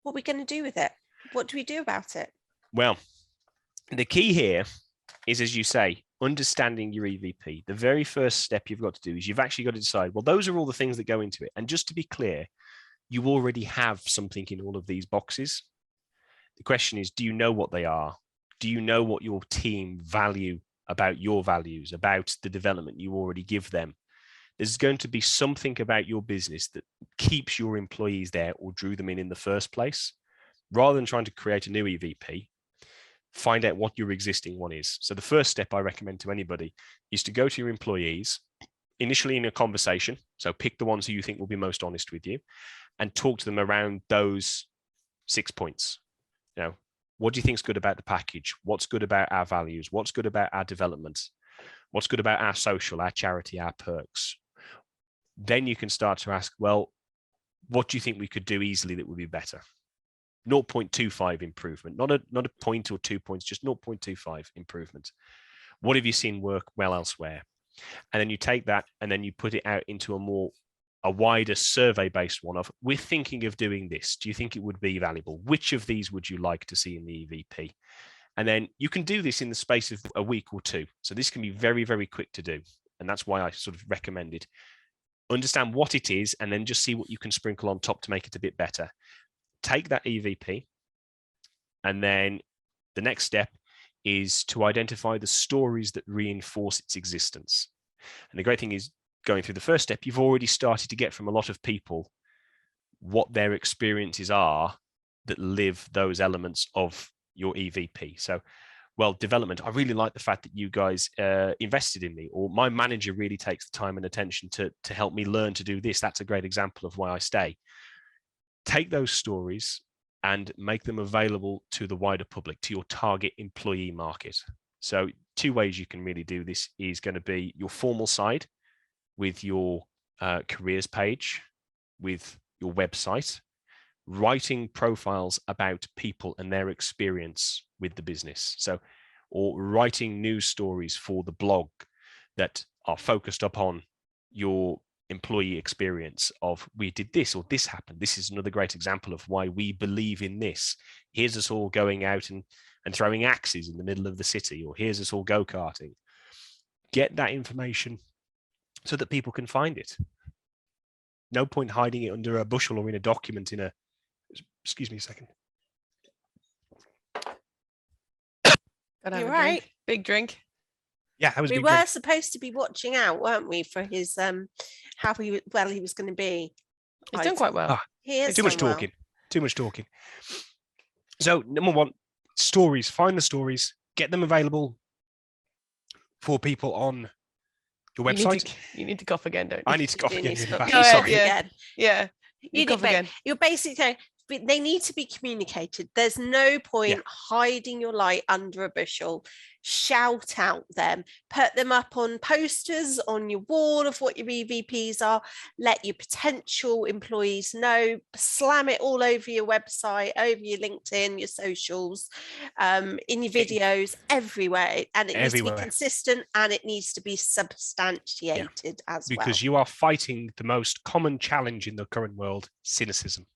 What are we going to do with it? What do we do about it? Well, the key here is, as you say, understanding your EVP. The very first step you've got to do is you've actually got to decide, well, those are all the things that go into it. And just to be clear, you already have something in all of these boxes. The question is, do you know what they are? Do you know what your team value about your values, about the development you already give them? There's going to be something about your business that keeps your employees there or drew them in the first place. Rather than trying to create a new EVP, find out what your existing one is. So the first step I recommend to anybody is to go to your employees, initially in a conversation. So pick the ones who you think will be most honest with you and talk to them around those 6 points. You know, what do you think is good about the package? What's good about our values? What's good about our development? What's good about our social, our charity, our perks? Then you can start to ask, well, what do you think we could do easily that would be better? 0.25 improvement, not a point or 2 points, just 0.25 improvement. What have you seen work well elsewhere? And then you take that and then you put it out into a wider survey-based one of, we're thinking of doing this. Do you think it would be valuable? Which of these would you like to see in the EVP? And then you can do this in the space of a week or two. So this can be very, very quick to do. And that's why I sort of recommend it. Understand what it is, and then just see what you can sprinkle on top to make it a bit better. Take that EVP, and then the next step is to identify the stories that reinforce its existence. And the great thing is, going through the first step, you've already started to get from a lot of people what their experiences are that live those elements of your EVP. So, well, development, I really like the fact that you guys invested in me, or my manager really takes the time and attention to help me learn to do this. That's a great example of why I stay. Take those stories and make them available to the wider public, to your target employee market. So 2 ways you can really do this is going to be your formal side with your careers page, with your website, writing profiles about people and their experience with the business. So, or writing news stories for the blog that are focused upon your employee experience of, we did this or this happened. This is another great example of why we believe in this. Here's us all going out and throwing axes in the middle of the city, or here's us all go-karting. Get that information so that people can find it. No point hiding it under a bushel or in a document in a, excuse me a second. You're right. Big drink. Yeah, that was. We were supposed to be watching out, weren't we, for his how well he was going to be. He's done quite well. Too much talking. Well. Too much talking. So number 1, stories. Find the stories. Get them available for people on your website. You need to cough again, don't you? I need to cough again. Sorry. Yeah. You cough again. You're basically, they need to be communicated. There's no point hiding your light under a bushel. Shout out them, put them up on posters on your wall of what your EVPs are, let your potential employees know, slam it all over your website, over your LinkedIn, your socials, in your videos, everywhere. And it needs to be consistent, and it needs to be substantiated as well. Because you are fighting the most common challenge in the current world, cynicism.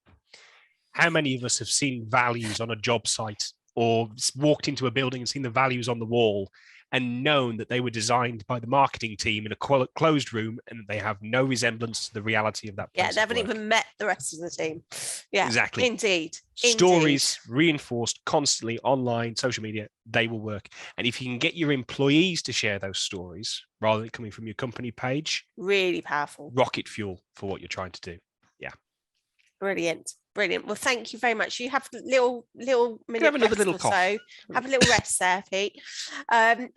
How many of us have seen values on a job site or walked into a building and seen the values on the wall and known that they were designed by the marketing team in a closed room and that they have no resemblance to the reality of that place? Yeah, they haven't even met the rest of the team. Yeah, exactly. Indeed. Stories reinforced constantly online, social media, they will work. And if you can get your employees to share those stories rather than coming from your company page, really powerful. Rocket fuel for what you're trying to do. Yeah. Brilliant. Well, thank you very much. You have little minute. Have another little cough. So have a little rest there, Pete. I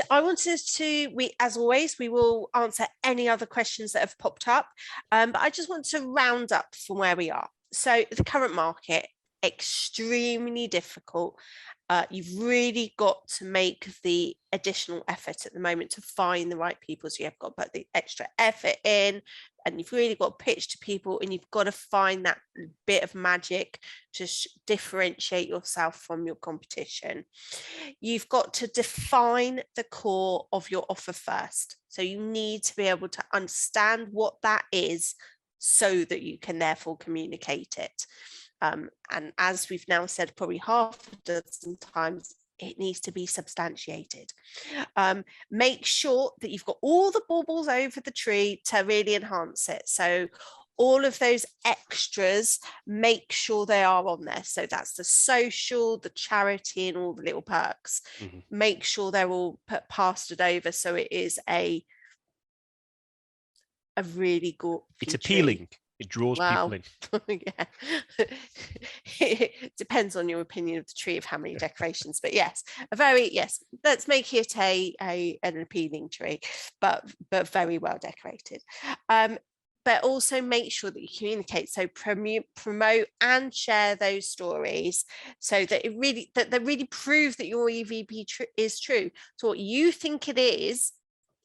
wanted to. As always, we will answer any other questions that have popped up. But I just want to round up from where we are. So the current market, extremely difficult. You've really got to make the additional effort at the moment to find the right people. So you have got to put the extra effort in, and you've really got to pitch to people, and you've got to find that bit of magic to differentiate yourself from your competition. You've got to define the core of your offer first. So you need to be able to understand what that is so that you can therefore communicate it. And as we've now said probably half a dozen times, it needs to be substantiated. Make sure that you've got all the baubles over the tree to really enhance it. So all of those extras, make sure they are on there. So that's the social, the charity, and all the little perks. Mm-hmm. Make sure they're all plastered over so it is a really good. It's appealing. It draws people in. Yeah. It depends on your opinion of the tree of how many decorations, but yes, let's make it an appealing tree, but very well decorated. But also make sure that you communicate. So promote and share those stories so that they really prove that your EVP is true. So what you think it is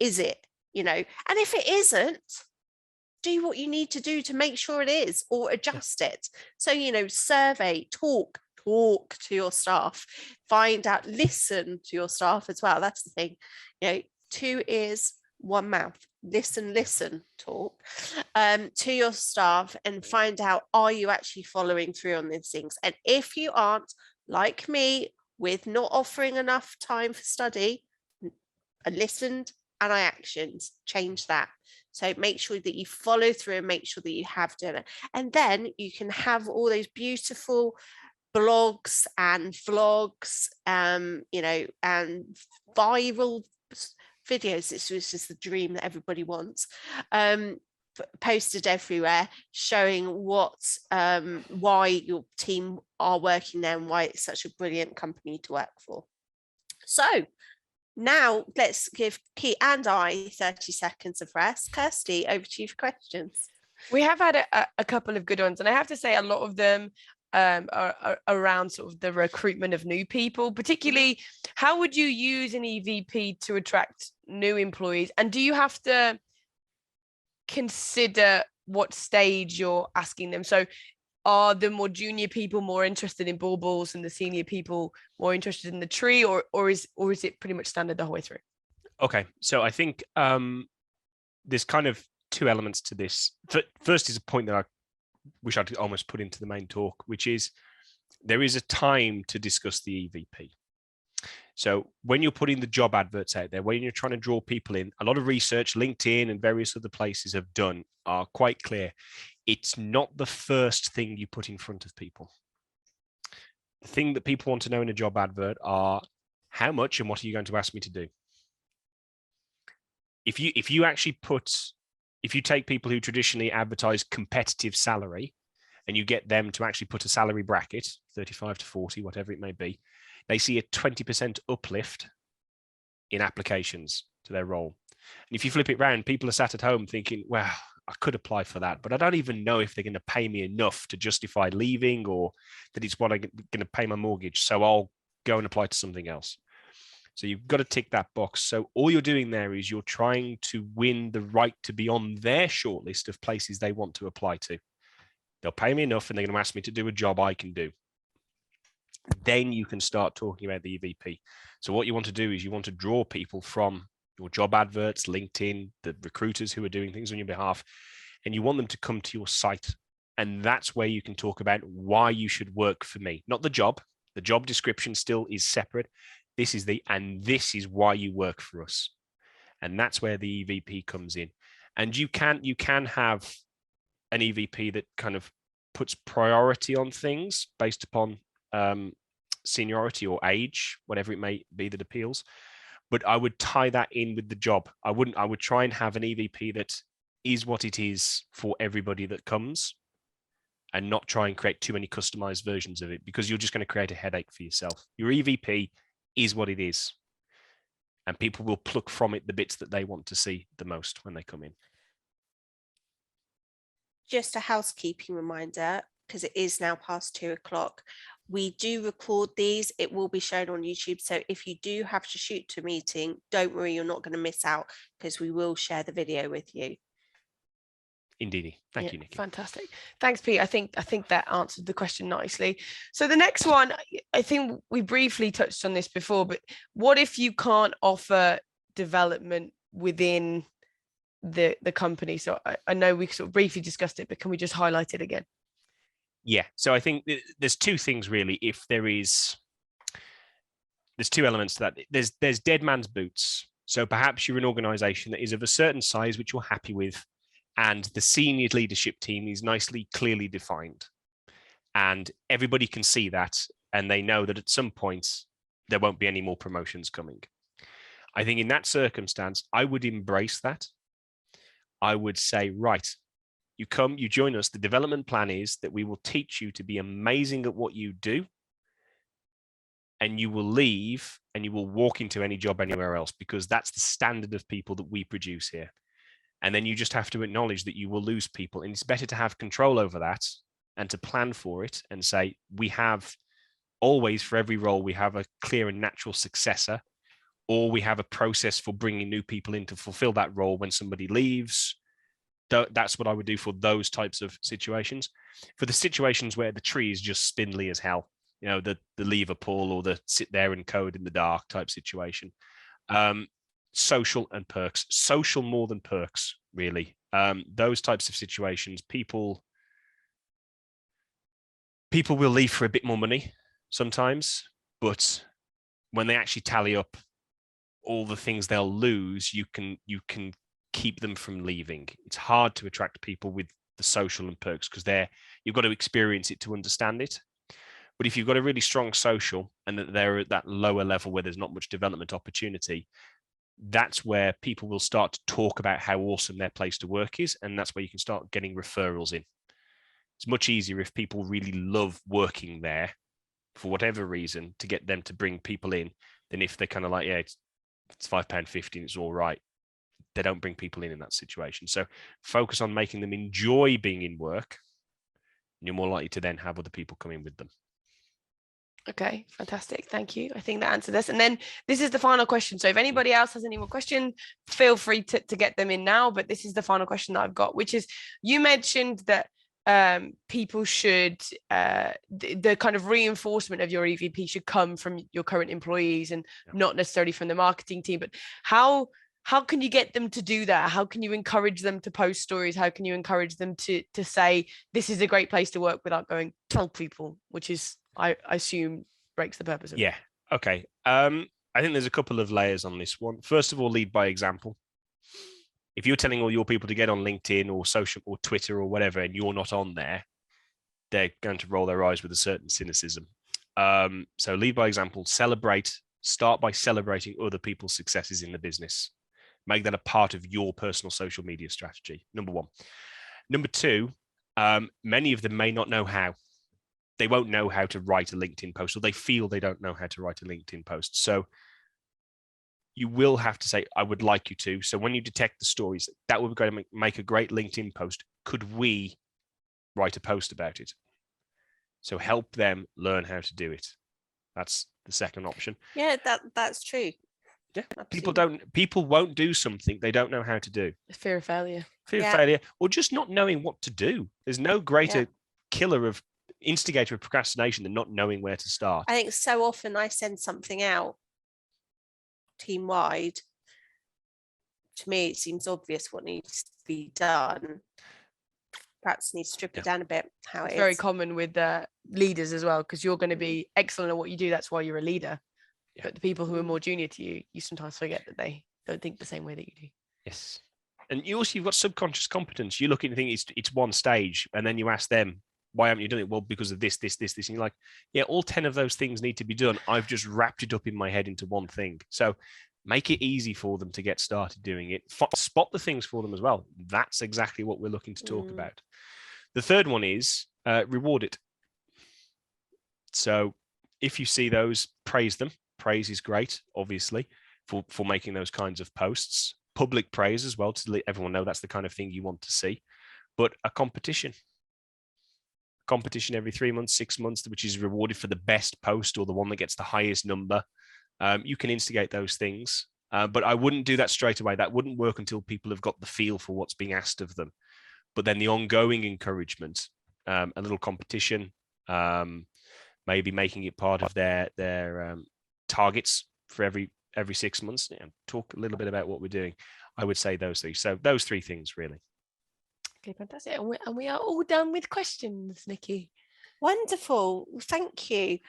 it? And if it isn't, do what you need to do to make sure it is, or adjust it. So, survey, talk to your staff, find out, listen to your staff as well. That's the thing. 2 ears, 1 mouth. Listen, talk to your staff and find out, are you actually following through on these things? And if you aren't, like me, with not offering enough time for study, I listened and I actioned, change that. So make sure that you follow through and make sure that you have done it. And then you can have all those beautiful blogs and vlogs, you know, and viral videos. This was just the dream that everybody wants. Posted everywhere, showing why your team are working there and why it's such a brilliant company to work for. So now let's give Pete and I 30 seconds of rest. Kirsty, over to you for questions. We have had a couple of good ones, and I have to say a lot of them are around sort of the recruitment of new people, particularly how would you use an EVP to attract new employees? And do you have to consider what stage you're asking them? So are the more junior people more interested in baubles and the senior people more interested in the tree, or is it pretty much standard the whole way through? Okay, so I think there's kind of two elements to this. First is a point that I wish I'd almost put into the main talk, which is there is a time to discuss the EVP. So when you're putting the job adverts out there, when you're trying to draw people in, a lot of research, LinkedIn and various other places have done are quite clear. It's not the first thing you put in front of people. The thing that people want to know in a job advert are how much and what are you going to ask me to do? If you take people who traditionally advertise competitive salary and you get them to actually put a salary bracket, 35 to 40, whatever it may be, they see a 20% uplift in applications to their role. And if you flip it around, people are sat at home thinking, well, I could apply for that, but I don't even know if they're going to pay me enough to justify leaving or that it's what I'm going to pay my mortgage. So I'll go and apply to something else. So you've got to tick that box. So all you're doing there is you're trying to win the right to be on their shortlist of places they want to apply to. They'll pay me enough and they're going to ask me to do a job I can do. Then you can start talking about the EVP. So what you want to do is you want to draw people from your job adverts, LinkedIn, the recruiters who are doing things on your behalf, and you want them to come to your site. And that's where you can talk about why you should work for me, not the job. The job description still is separate. This is why you work for us. And that's where the EVP comes in. And you can have an EVP that kind of puts priority on things based upon seniority or age, whatever it may be that appeals. But I would tie that in with the job. I would try and have an EVP that is what it is for everybody that comes and not try and create too many customized versions of it, because you're just going to create a headache for yourself. Your EVP is what it is. And people will pluck from it the bits that they want to see the most when they come in. Just a housekeeping reminder, because it is now past 2 o'clock. We do record these. It will be shown on YouTube. So if you do have to shoot to a meeting, don't worry, you're not going to miss out, because we will share the video with you. Indeed. Thank you, Nikki. Fantastic. Thanks, Pete. I think that answered the question nicely. So the next one, I think we briefly touched on this before, but what if you can't offer development within the company? So I know we sort of briefly discussed it, but can we just highlight it again? Yeah. So I think there's two things really. There's two elements to that. There's dead man's boots. So perhaps you're an organization that is of a certain size, which you're happy with, and the senior leadership team is nicely, clearly defined. And everybody can see that, and they know that at some point there won't be any more promotions coming. I think in that circumstance, I would embrace that. I would say, right, you come, you join us. The development plan is that we will teach you to be amazing at what you do, and you will leave and you will walk into any job anywhere else, because that's the standard of people that we produce here. And then you just have to acknowledge that you will lose people. And it's better to have control over that and to plan for it and say, we have always, for every role, we have a clear and natural successor, or we have a process for bringing new people in to fulfill that role when somebody leaves. That's what I would do for those types of situations. For the situations where the tree is just spindly as hell, you know, the lever pull or the sit there and code in the dark type situation. Social and perks, social more than perks, really. Those types of situations, people will leave for a bit more money sometimes, but when they actually tally up all the things they'll lose, you can keep them from leaving. It's hard to attract people with the social and perks, because you've got to experience it to understand it. But if you've got a really strong social and that they're at that lower level where there's not much development opportunity, that's where people will start to talk about how awesome their place to work is. And that's where you can start getting referrals in. It's much easier if people really love working there for whatever reason to get them to bring people in than if they're kind of like, yeah, it's £5.50 and it's all right. They don't bring people in that situation. So focus on making them enjoy being in work. And you're more likely to then have other people come in with them. Okay, fantastic. Thank you. I think that answered this. And then this is the final question. So if anybody else has any more questions, feel free to get them in now. But this is the final question that I've got, which is, you mentioned that people should, the kind of reinforcement of your EVP should come from your current employees and not necessarily from the marketing team. But how can you get them to do that? How can you encourage them to post stories? How can you encourage them to say, this is a great place to work, without going, tell people, which is, I assume, breaks the purpose of it. Yeah. Okay. I think there's a couple of layers on this one. First of all, lead by example. If you're telling all your people to get on LinkedIn or social or Twitter or whatever, and you're not on there, they're going to roll their eyes with a certain cynicism. So lead by example, start by celebrating other people's successes in the business. Make that a part of your personal social media strategy, number one. Number two, many of them may not know how. They won't know how to write a LinkedIn post, or they feel they don't know how to write a LinkedIn post. So you will have to say, I would like you to. So when you detect the stories, that would be going to make a great LinkedIn post. Could we write a post about it? So help them learn how to do it. That's the second option. Yeah, that's true. Yeah, Absolutely. people won't do something they don't know how to do. Fear of failure. Fear of failure, or just not knowing what to do. There's no greater instigator of procrastination than not knowing where to start. I think so often I send something out team wide. To me, it seems obvious what needs to be done. Perhaps need to strip it down a bit. It's very common with leaders as well, because you're going to be excellent at what you do. That's why you're a leader. Yeah. But the people who are more junior to you, you sometimes forget that they don't think the same way that you do. Yes. And you've got subconscious competence. You look at and think it's one stage, and then you ask them, why haven't you done it? Well, because of this. And you're like, yeah, all 10 of those things need to be done. I've just wrapped it up in my head into one thing. So make it easy for them to get started doing it. Spot the things for them as well. That's exactly what we're looking to talk about. The third one is reward it. So if you see those, praise them. Praise is great, obviously, for making those kinds of posts. Public praise as well, to let everyone know that's the kind of thing you want to see. But a competition every 3 months, 6 months, which is rewarded for the best post or the one that gets the highest number. You can instigate those things, but I wouldn't do that straight away. That wouldn't work until people have got the feel for what's being asked of them. But then the ongoing encouragement, a little competition, maybe making it part of their targets for every 6 months. Talk a little bit about what we're doing. I would say those three. So those three things really. Okay, fantastic. And we are all done with questions, Nikki. Wonderful. Thank you.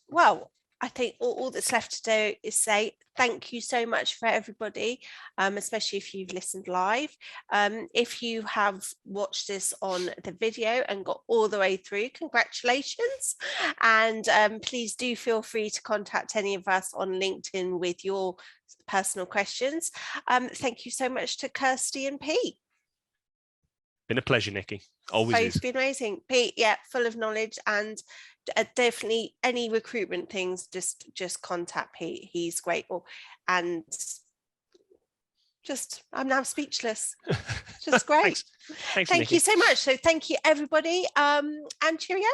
Well, I think all that's left to do is say thank you so much for everybody, especially if you've listened live. If you have watched this on the video and got all the way through, congratulations. And please do feel free to contact any of us on LinkedIn with your personal questions. Thank you so much to Kirsty and Pete. Been a pleasure, Nikki. Always is. It's been amazing. Pete, full of knowledge, and definitely any recruitment things, just contact Pete. He's great. And I'm now speechless. Just great. Thanks, thank Nikki. you so much. So thank you, everybody, and cheerio.